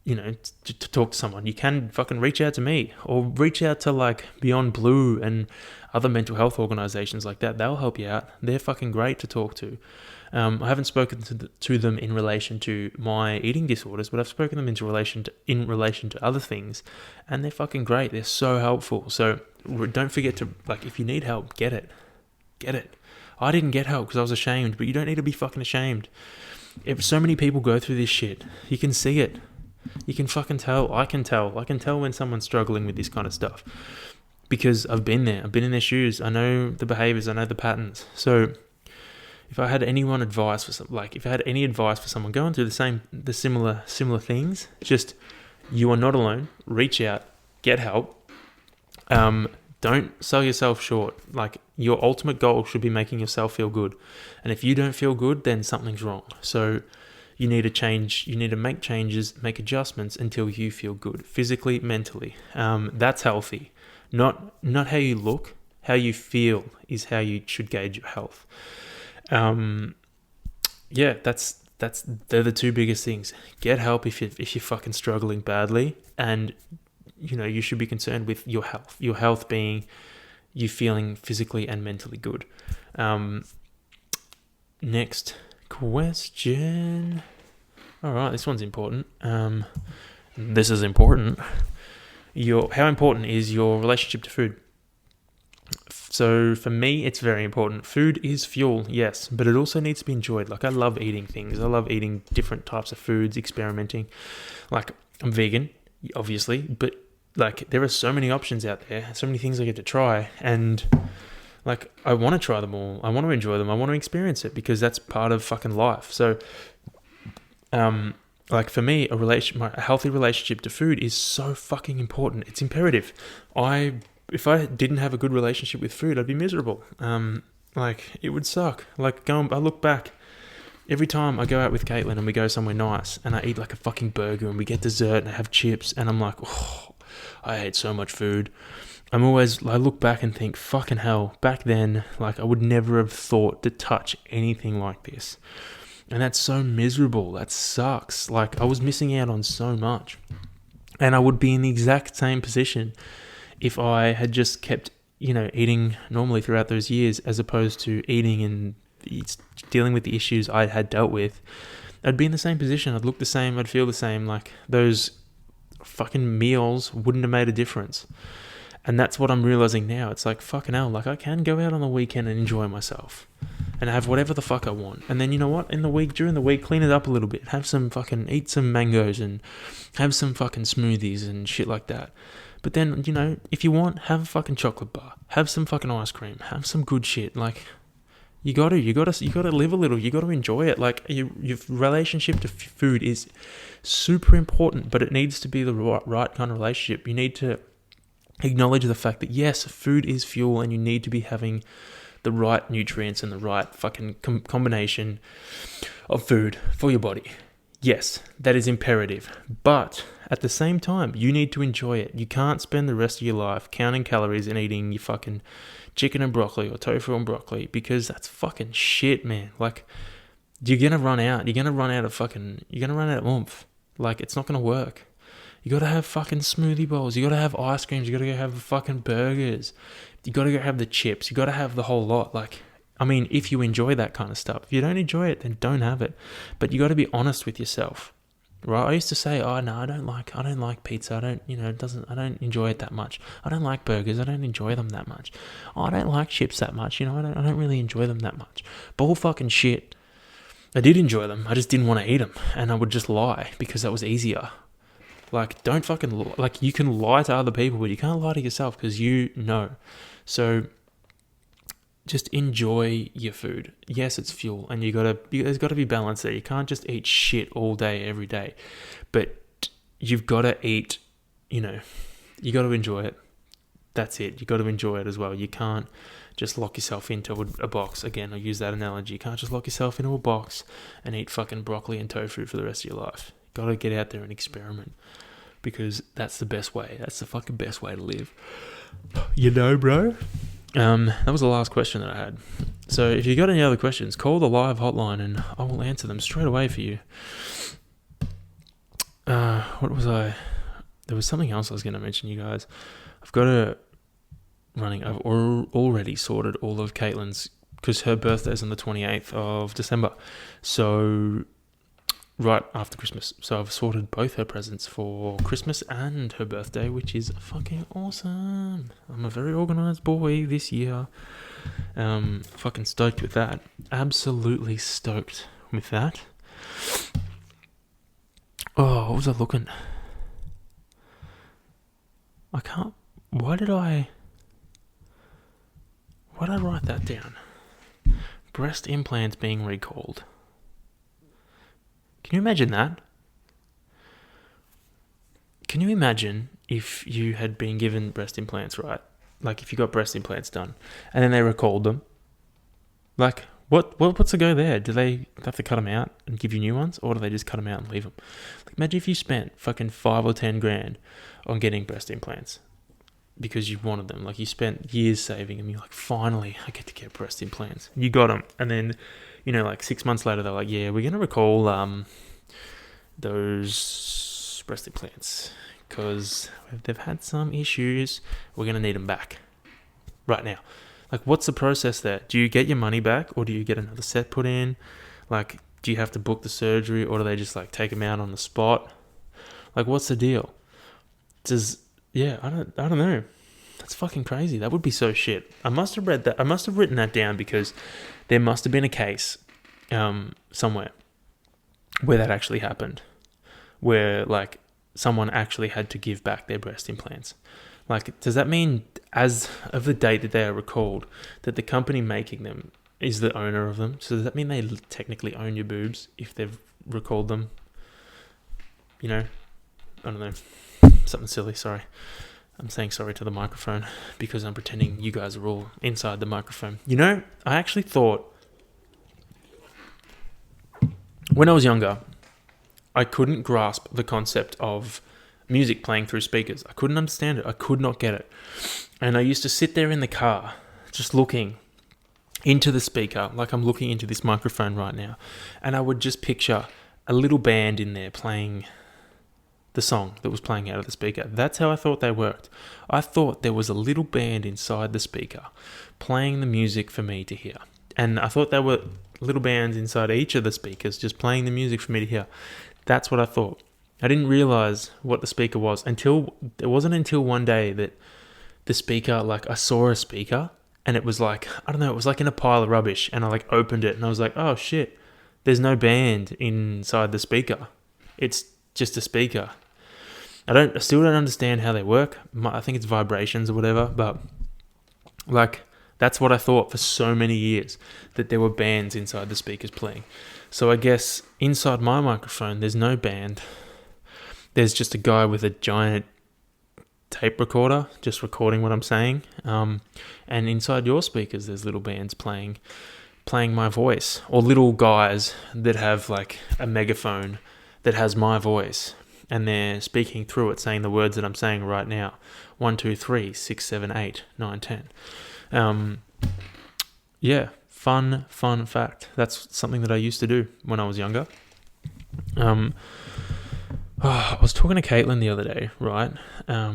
to talk to someone, you can fucking reach out to me or reach out to like Beyond Blue and other mental health organizations like that. They'll help you out. They're fucking great to talk to. I haven't spoken to them in relation to my eating disorders, but I've spoken to them in relation to other things, and they're fucking great. They're so helpful. So don't forget to, like, if you need help, get it. I didn't get help because I was ashamed, but you don't need to be fucking ashamed. If so many people go through this shit, you can see it. You can fucking tell. I can tell when someone's struggling with this kind of stuff because I've been there. I've been in their shoes. I know the behaviors. I know the patterns. So if I had any advice for someone going through the similar things, just, you are not alone. Reach out, get help. Don't sell yourself short. Like, your ultimate goal should be making yourself feel good. And if you don't feel good, then something's wrong. So you need to change. You need to make changes, make adjustments until you feel good, physically, mentally. That's healthy. Not how you look. How you feel is how you should gauge your health. They're the two biggest things. Get help if you're fucking struggling badly, and you should be concerned with your health. Your health being you feeling physically and mentally good. Next question. All right, this one's important. This is important. How important is your relationship to food? So for me, it's very important. Food is fuel, yes, but it also needs to be enjoyed. Like, I love eating things. I love eating different types of foods, experimenting. Like, I'm vegan, obviously, but like, there are so many options out there, so many things I get to try, and like, I want to try them all. I want to enjoy them. I want to experience it because that's part of fucking life. So, like, for me, a healthy relationship to food is so fucking important. It's imperative. If I didn't have a good relationship with food, I'd be miserable. Like, it would suck. Like, I look back, every time I go out with Caitlin and we go somewhere nice and I eat like a fucking burger and we get dessert and I have chips and I'm like, oh, I ate so much food. I look back and think, fucking hell, back then, like, I would never have thought to touch anything like this. And that's so miserable. That sucks. Like, I was missing out on so much. And I would be in the exact same position if I had just kept, eating normally throughout those years, as opposed to eating and dealing with the issues I had dealt with. I'd be in the same position. I'd look the same. I'd feel the same. Like, those fucking meals wouldn't have made a difference. And that's what I'm realizing now. It's like, fucking hell, like, I can go out on the weekend and enjoy myself and have whatever the fuck I want. And then, you know what? During the week, clean it up a little bit. Eat some mangoes and have some fucking smoothies and shit like that. But then, if you want, have a fucking chocolate bar. Have some fucking ice cream. Have some good shit. Like, You gotta live a little. You gotta enjoy it. Like your relationship to food is super important, but it needs to be the right kind of relationship. You need to acknowledge the fact that yes, food is fuel, and you need to be having the right nutrients and the right fucking combination of food for your body. Yes, that is imperative, but at the same time, you need to enjoy it. You can't spend the rest of your life counting calories and eating your fucking chicken and broccoli or tofu and broccoli, because that's fucking shit, man. Like, you're gonna run out. You're gonna run out of oomph. Like, it's not gonna work. You gotta have fucking smoothie bowls. You gotta have ice creams. You gotta go have the fucking burgers. You gotta go have the chips. You gotta have the whole lot. Like, I mean, if you enjoy that kind of stuff. If you don't enjoy it, then don't have it. But you gotta be honest with yourself, right? I used to say, oh no, I don't like pizza. I don't enjoy it that much. I don't like burgers. I don't enjoy them that much. Oh, I don't like chips that much. I don't really enjoy them that much. Bull fucking shit. I did enjoy them. I just didn't want to eat them, and I would just lie because that was easier. Like, don't fucking, like, you can lie to other people, but you can't lie to yourself because you know. So just enjoy your food. Yes, it's fuel, and there's got to be balance there. You can't just eat shit all day, every day. But you've got to eat, you got to enjoy it. That's it. You got to enjoy it as well. You can't just lock yourself into a box. Again, I'll use that analogy. You can't just lock yourself into a box and eat fucking broccoli and tofu for the rest of your life. Got to get out there and experiment, because that's the best way. That's the fucking best way to live. Bro? That was the last question that I had. So if you got any other questions, call the live hotline and I will answer them straight away for you. What was I? There was something else I was going to mention, you guys. I've already sorted all of Caitlin's, because her birthday's on the 28th of December. So right after Christmas. So I've sorted both her presents for Christmas and her birthday, which is fucking awesome. I'm a very organised boy this year. Fucking stoked with that. Absolutely stoked with that. Oh, what was I looking? Why did I write that down? Breast implants being recalled. Can you imagine that? Can you imagine if you had been given breast implants, right? Like, if you got breast implants done and then they recalled them. Like, what's the go there? Do they have to cut them out and give you new ones, or do they just cut them out and leave them? Like, imagine if you spent fucking 5 or 10 grand on getting breast implants because you wanted them. Like, you spent years saving them. You're like, finally, I get to get breast implants. You got them, and then, like 6 months later, they're like, yeah, we're gonna recall those breast implants because they've had some issues. We're gonna need them back right now. Like, what's the process there? Do you get your money back, or do you get another set put in? Like, do you have to book the surgery, or do they just like take them out on the spot? Like, what's the deal? I don't know. That's fucking crazy. That would be so shit. I must have read that. I must have written that down because there must have been a case somewhere where that actually happened, where like someone actually had to give back their breast implants. Like, does that mean as of the date that they are recalled, that the company making them is the owner of them? So does that mean they technically own your boobs if they've recalled them? I don't know. Something silly, sorry. I'm saying sorry to the microphone because I'm pretending you guys are all inside the microphone. I actually thought, when I was younger, I couldn't grasp the concept of music playing through speakers. I couldn't understand it. I could not get it. And I used to sit there in the car just looking into the speaker, like I'm looking into this microphone right now, and I would just picture a little band in there playing the song that was playing out of the speaker. That's how I thought they worked. I thought there was a little band inside the speaker playing the music for me to hear. And I thought there were little bands inside each of the speakers just playing the music for me to hear. That's what I thought. I didn't realize what the speaker was until one day that the speaker, like, I saw a speaker and it was like, I don't know, it was like in a pile of rubbish, and I like opened it and I was like, oh shit, there's no band inside the speaker. It's just a speaker. I still don't understand how they work. I think it's vibrations or whatever, but like, That's what I thought for so many years, that there were bands inside the speakers playing. So I guess inside my microphone, there's no band. There's just a guy with a giant tape recorder just recording what I'm saying. And inside your speakers, there's little bands playing my voice, or little guys that have like a megaphone that has my voice, and they're speaking through it, saying the words that I'm saying right now. 1, 2, 3, 6, 7, 8, 9, 10. Yeah, fun fact. That's something that I used to do when I was younger. I was talking to Caitlin the other day, right? I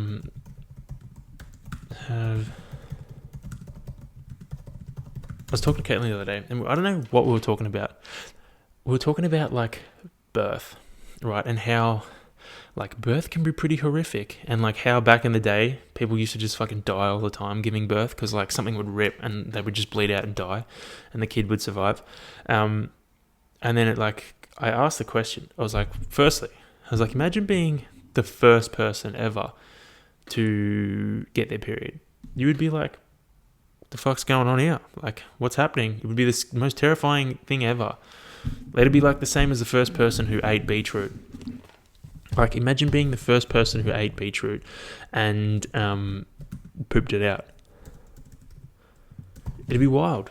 was talking to Caitlin the other day, and I don't know what we were talking about. We were talking about like birth, right? And how like birth can be pretty horrific, and like how back in the day people used to just fucking die all the time giving birth, because like something would rip and they would just bleed out and die, and the kid would survive. And then I asked the question. I was like, imagine being the first person ever to get their period. You would be like, what the fuck's going on here? Like, what's happening? It would be the most terrifying thing ever. Let it be like the same as the first person who ate beetroot. Like, imagine being the first person who ate beetroot and pooped it out. It'd be wild.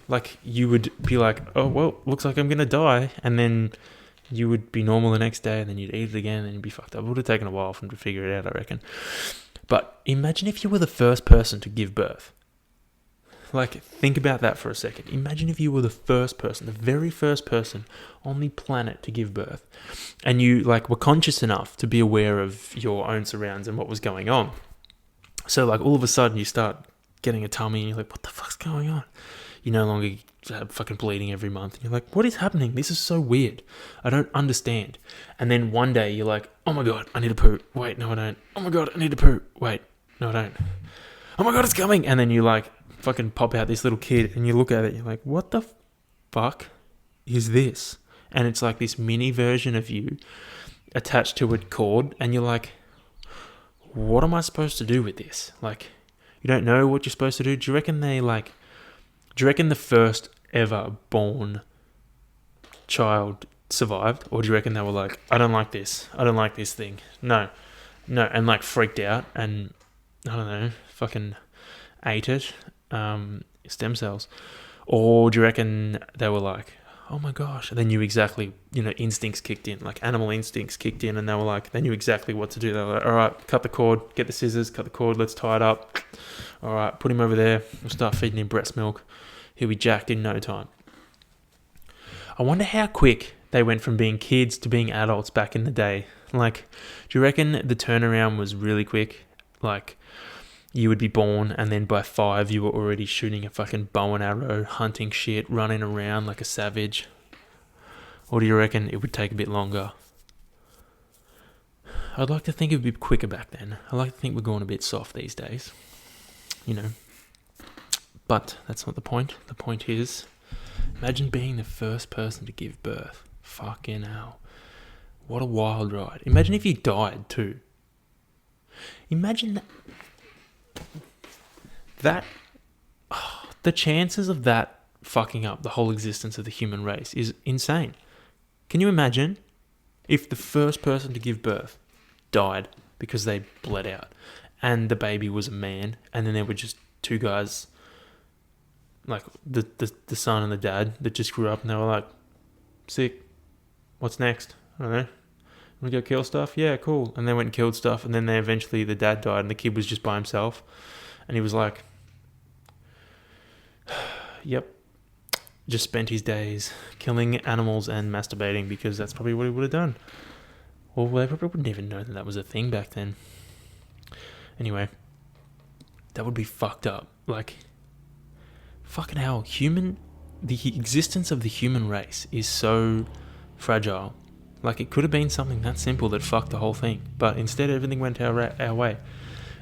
Like, you would be like, oh, well, looks like I'm going to die. And then you would be normal the next day, and then you'd eat it again, and you'd be fucked up. It would have taken a while for them to figure it out, I reckon. But imagine if you were the first person to give birth. Like, think about that for a second. Imagine if you were the first person, the very first person on the planet to give birth, and you like were conscious enough to be aware of your own surrounds and what was going on. So like all of a sudden you start getting a tummy, and you're like, what the fuck's going on? You no longer have fucking bleeding every month. And you're like, what is happening? This is so weird. I don't understand. And then one day you're like, oh my God, I need to poop. Wait, no, I don't. Oh my God, I need to poop. Wait, no, I don't. Oh my God, it's coming. And then you like fucking pop out this little kid, and you look at it, and you're like, what the fuck is this? And it's like this mini version of you attached to a cord, and you're like, what am I supposed to do with this? Like, you don't know what you're supposed to do. Do you reckon the first ever born child survived? Or do you reckon they were like, I don't like this thing. No, and like freaked out and, I don't know, fucking ate it, stem cells? Or do you reckon they were like, oh my gosh, they knew exactly, instincts kicked in, like animal instincts kicked in, and they were like, they knew exactly what to do. They were like, all right, cut the cord, get the scissors, cut the cord, let's tie it up. All right, put him over there, we'll start feeding him breast milk. He'll be jacked in no time. I wonder how quick they went from being kids to being adults back in the day. Like, do you reckon the turnaround was really quick? Like, you would be born, and then by 5 you were already shooting a fucking bow and arrow, hunting shit, running around like a savage? Or do you reckon it would take a bit longer? I'd like to think it would be quicker back then. I like to think we're going a bit soft these days. But that's not the point. The point is, imagine being the first person to give birth. Fucking hell. What a wild ride. Imagine if you died too. Imagine that. The chances of that fucking up the whole existence of the human race is insane. Can you imagine if the first person to give birth died because they bled out, and the baby was a man, and then there were just two guys, like the son and the dad, that just grew up, and they were like, sick, what's next? I don't know. Want to go kill stuff? Yeah, cool. And they went and killed stuff, and then the dad died, and the kid was just by himself, and he was like, yep, just spent his days killing animals and masturbating, because that's probably what he would have done. Well, they probably wouldn't even know that was a thing back then. Anyway, that would be fucked up. Like, fucking hell, the existence of the human race is so fragile. Like, it could have been something that simple that fucked the whole thing, but instead everything went our way.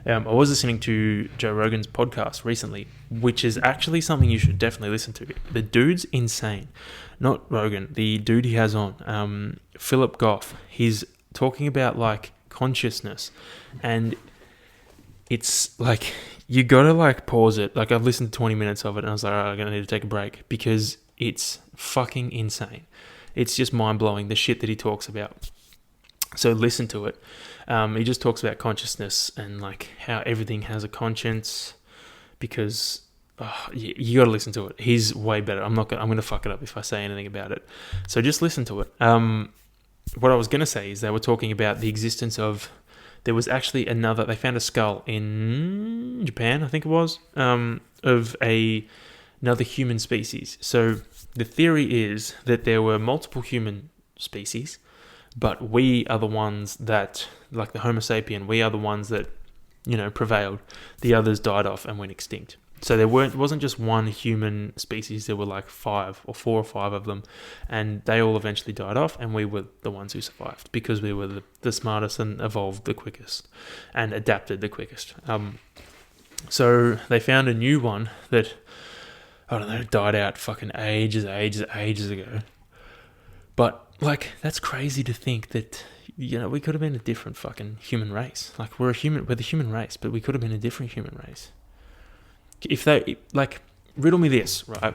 I was listening to Joe Rogan's podcast recently, which is actually something you should definitely listen to. The dude's insane. Not Rogan, the dude he has on, Philip Goff. He's talking about, like, consciousness, and it's like, you gotta like pause it. Like, I've listened to 20 minutes of it and I was like, all right, I'm gonna need to take a break, because it's fucking insane. It's just mind-blowing, the shit that he talks about. So listen to it. He just talks about consciousness and like how everything has a conscience, because you got to listen to it. He's way better. I'm going to fuck it up if I say anything about it. So just listen to it. What I was going to say is they were talking about the existence of, there was actually they found a skull in Japan, I think it was, of another human species. So the theory is that there were multiple human species, but we are the ones that, like the Homo sapien, we are the ones that, prevailed. The others died off and went extinct. So it wasn't just one human species, there were like 4 or 5 of them, and they all eventually died off, and we were the ones who survived because we were the smartest and evolved the quickest and adapted the quickest. So they found a new one that, I don't know, died out fucking ages ago. But like, that's crazy to think that, we could have been a different fucking human race. Like, we're the human race, but we could have been a different human race. If they, like, riddle me this, right?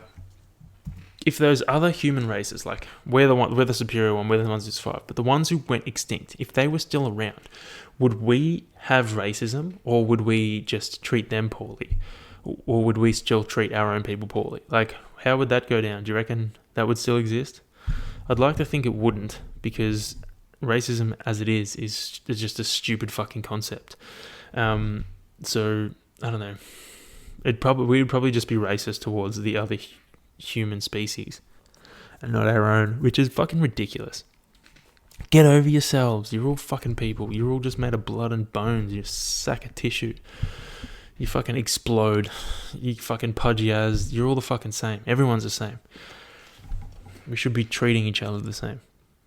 If those other human races, like, we're the superior one, we're the ones who survived, but the ones who went extinct, if they were still around, would we have racism, or would we just treat them poorly? Or would we still treat our own people poorly? Like, how would that go down? Do you reckon that would still exist? I'd like to think it wouldn't, because racism as it is just a stupid fucking concept. So, I don't know. We would probably just be racist towards the other human species and not our own, which is fucking ridiculous. Get over yourselves. You're all fucking people. You're all just made of blood and bones. You're a sack of tissue. You fucking explode. You fucking pudgy as. You're all the fucking same. Everyone's the same. We should be treating each other the same.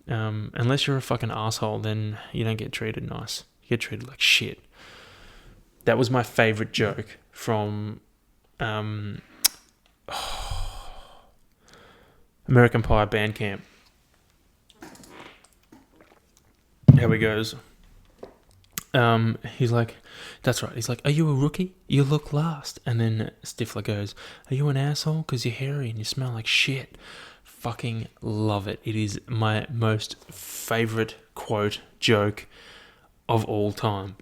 Unless you're a fucking asshole, then you don't get treated nice. You get treated like shit. That was my favorite joke from American Pie Band Camp. Here he goes. He's like, that's right. He's like, are you a rookie? You look last. And then Stifler goes, are you an asshole? Because you're hairy and you smell like shit. Fucking love it. It is my most favorite quote joke of all time.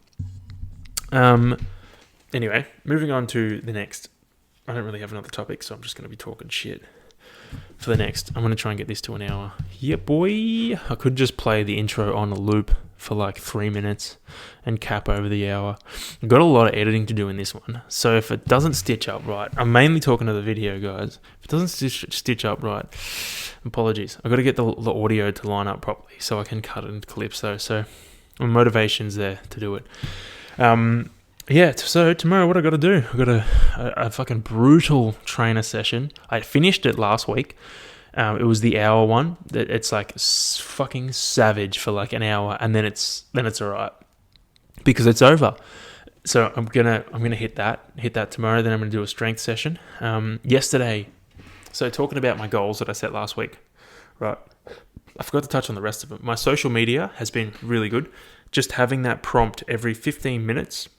Anyway, moving on to the next. I don't really have another topic, so I'm just going to be talking shit for the next. I'm going to try and get this to an hour. Yeah, boy. I could just play the intro on a loop for like 3 minutes and cap over the hour. I've got a lot of editing to do in this one, so if it doesn't stitch up right, I'm mainly talking to the video, guys. If it doesn't stitch up right, apologies. I've got to get the audio to line up properly so I can cut it into clips, though. So my motivation's there to do it. Yeah, so tomorrow what I got to do? I got a fucking brutal trainer session. I finished it last week. It was the hour one. It's like fucking savage for like an hour, and then it's alright because it's over. So I'm gonna hit that tomorrow. Then I'm gonna do a strength session. Yesterday, so talking about my goals that I set last week, right? I forgot to touch on the rest of it. My social media has been really good. Just having that prompt every 15 minutes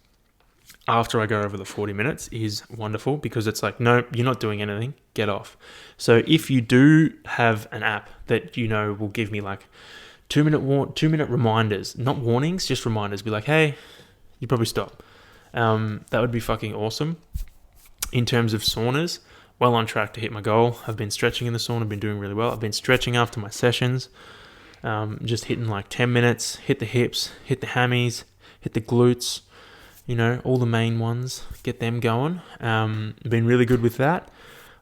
after I go over the 40 minutes is wonderful, because it's like, no, you're not doing anything, get off. So if you do have an app that will give me like 2 minute reminders, not warnings, just reminders, be like, hey, you probably stop. That would be fucking awesome. In terms of saunas, well on track to hit my goal. I've been stretching in the sauna, I've been doing really well. I've been stretching after my sessions, just hitting like 10 minutes, hit the hips, hit the hammies, hit the glutes, all the main ones, get them going. Been really good with that.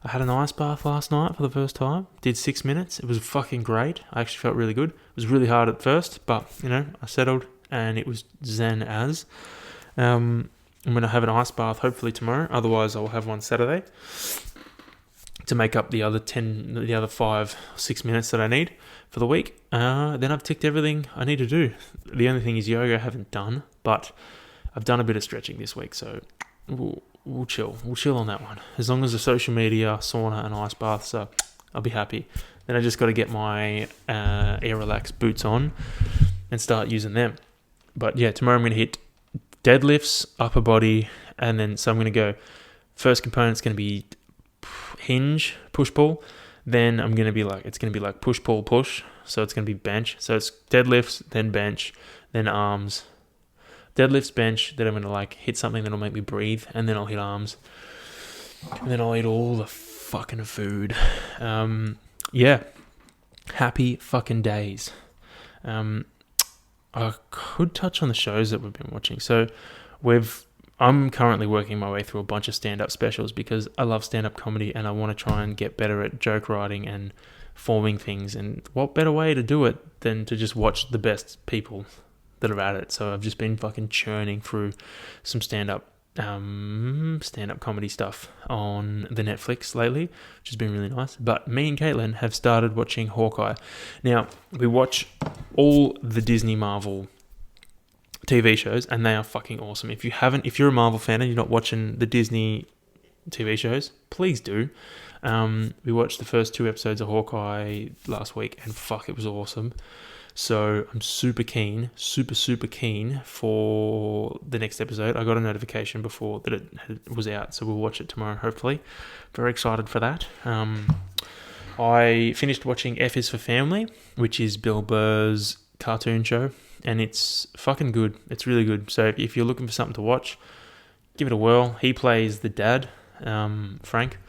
I had an ice bath last night for the first time. Did 6 minutes. It was fucking great. I actually felt really good. It was really hard at first, but, I settled and it was zen as. I'm going to have an ice bath hopefully tomorrow. Otherwise, I'll have one Saturday to make up the other 5-6 minutes that I need for the week. Then I've ticked everything I need to do. The only thing is yoga I haven't done, but I've done a bit of stretching this week, so we'll chill. We'll chill on that one. As long as the social media, sauna, and ice baths are, I'll be happy. Then I just got to get my Air Relax boots on and start using them. But yeah, tomorrow I'm going to hit deadlifts, upper body, and then so I'm going to go, first component's going to be hinge, push pull. Then I'm going to be like, it's going to be like push pull push. So it's going to be bench. So it's deadlifts, then bench, then arms. Deadlifts, bench, then I'm going to like hit something that'll make me breathe, and then I'll hit arms. And then I'll eat all the fucking food. Yeah. Happy fucking days. I could touch on the shows that we've been watching. So I'm currently working my way through a bunch of stand-up specials because I love stand-up comedy and I want to try and get better at joke writing and forming things. And what better way to do it than to just watch the best people that are at it? So I've just been fucking churning through some stand-up comedy stuff on the Netflix lately, which has been really nice. But me and Caitlin have started watching Hawkeye. Now, we watch all the Disney Marvel TV shows, and they are fucking awesome. If you're a Marvel fan and you're not watching the Disney TV shows, please do. We watched the first 2 episodes of Hawkeye last week, and fuck, it was awesome. So I'm super keen for the next episode. I got a notification before that it was out, so we'll watch it tomorrow, hopefully. Very excited for that. I finished watching F is for Family, which is Bill Burr's cartoon show, and it's fucking good. It's really good. So if you're looking for something to watch, give it a whirl. He plays the dad, Frank.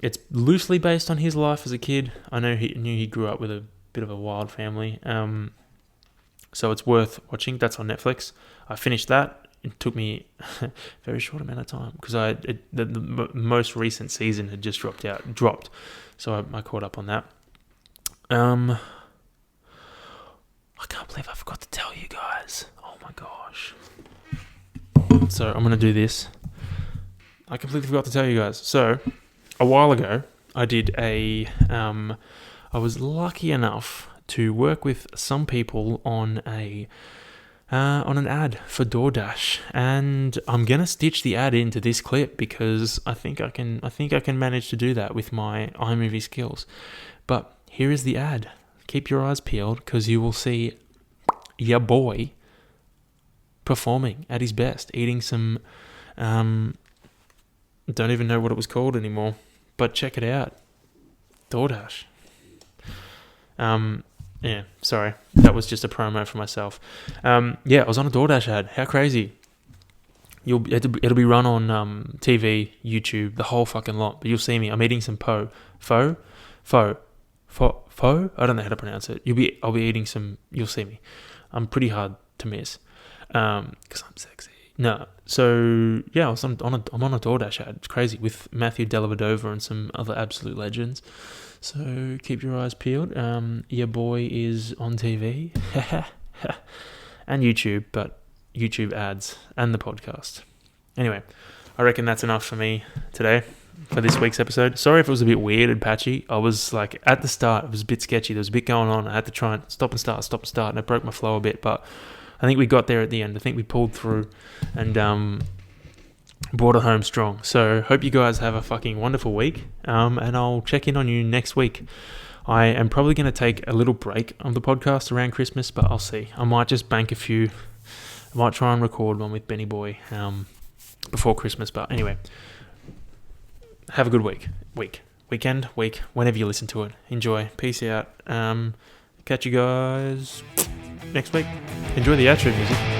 It's loosely based on his life as a kid. I know he grew up with a bit of a wild family, so it's worth watching. That's on Netflix. I finished that. It took me a very short amount of time because the most recent season had just dropped, so I caught up on that. I can't believe I forgot to tell you guys. Oh my gosh. So I'm going to do this. I completely forgot to tell you guys. So a while ago, I did I was lucky enough to work with some people on an ad for DoorDash, and I'm gonna stitch the ad into this clip because I think I can manage to do that with my iMovie skills. But here is the ad. Keep your eyes peeled because you will see your boy performing at his best, eating some. Don't even know what it was called anymore, but check it out. DoorDash. Yeah, sorry. That was just a promo for myself. Yeah, I was on a DoorDash ad. How crazy. It'll be run on TV, YouTube, the whole fucking lot. But you'll see me. I'm eating some pho. I don't know how to pronounce it. I'll be eating some. You'll see me. I'm pretty hard to miss. Because I'm sexy. No. So yeah, I'm on a DoorDash ad. It's crazy with Matthew Dellavedova and some other absolute legends. So keep your eyes peeled. Your boy is on TV and YouTube, but YouTube ads and the podcast. Anyway, I reckon that's enough for me today for this week's episode. Sorry if it was a bit weird and patchy. I was like, at the start, it was a bit sketchy. There was a bit going on. I had to try and stop and start, and it broke my flow a bit, but I think we got there at the end. I think we pulled through and brought it home strong. So hope you guys have a fucking wonderful week, and I'll check in on you next week. I am probably going to take a little break on the podcast around Christmas, but I'll see. I might just bank a few. I might try and record one with Benny Boy before Christmas, but anyway, have a good weekend, whenever you listen to it. Enjoy. Peace out. Catch you guys next week. Enjoy the outro music.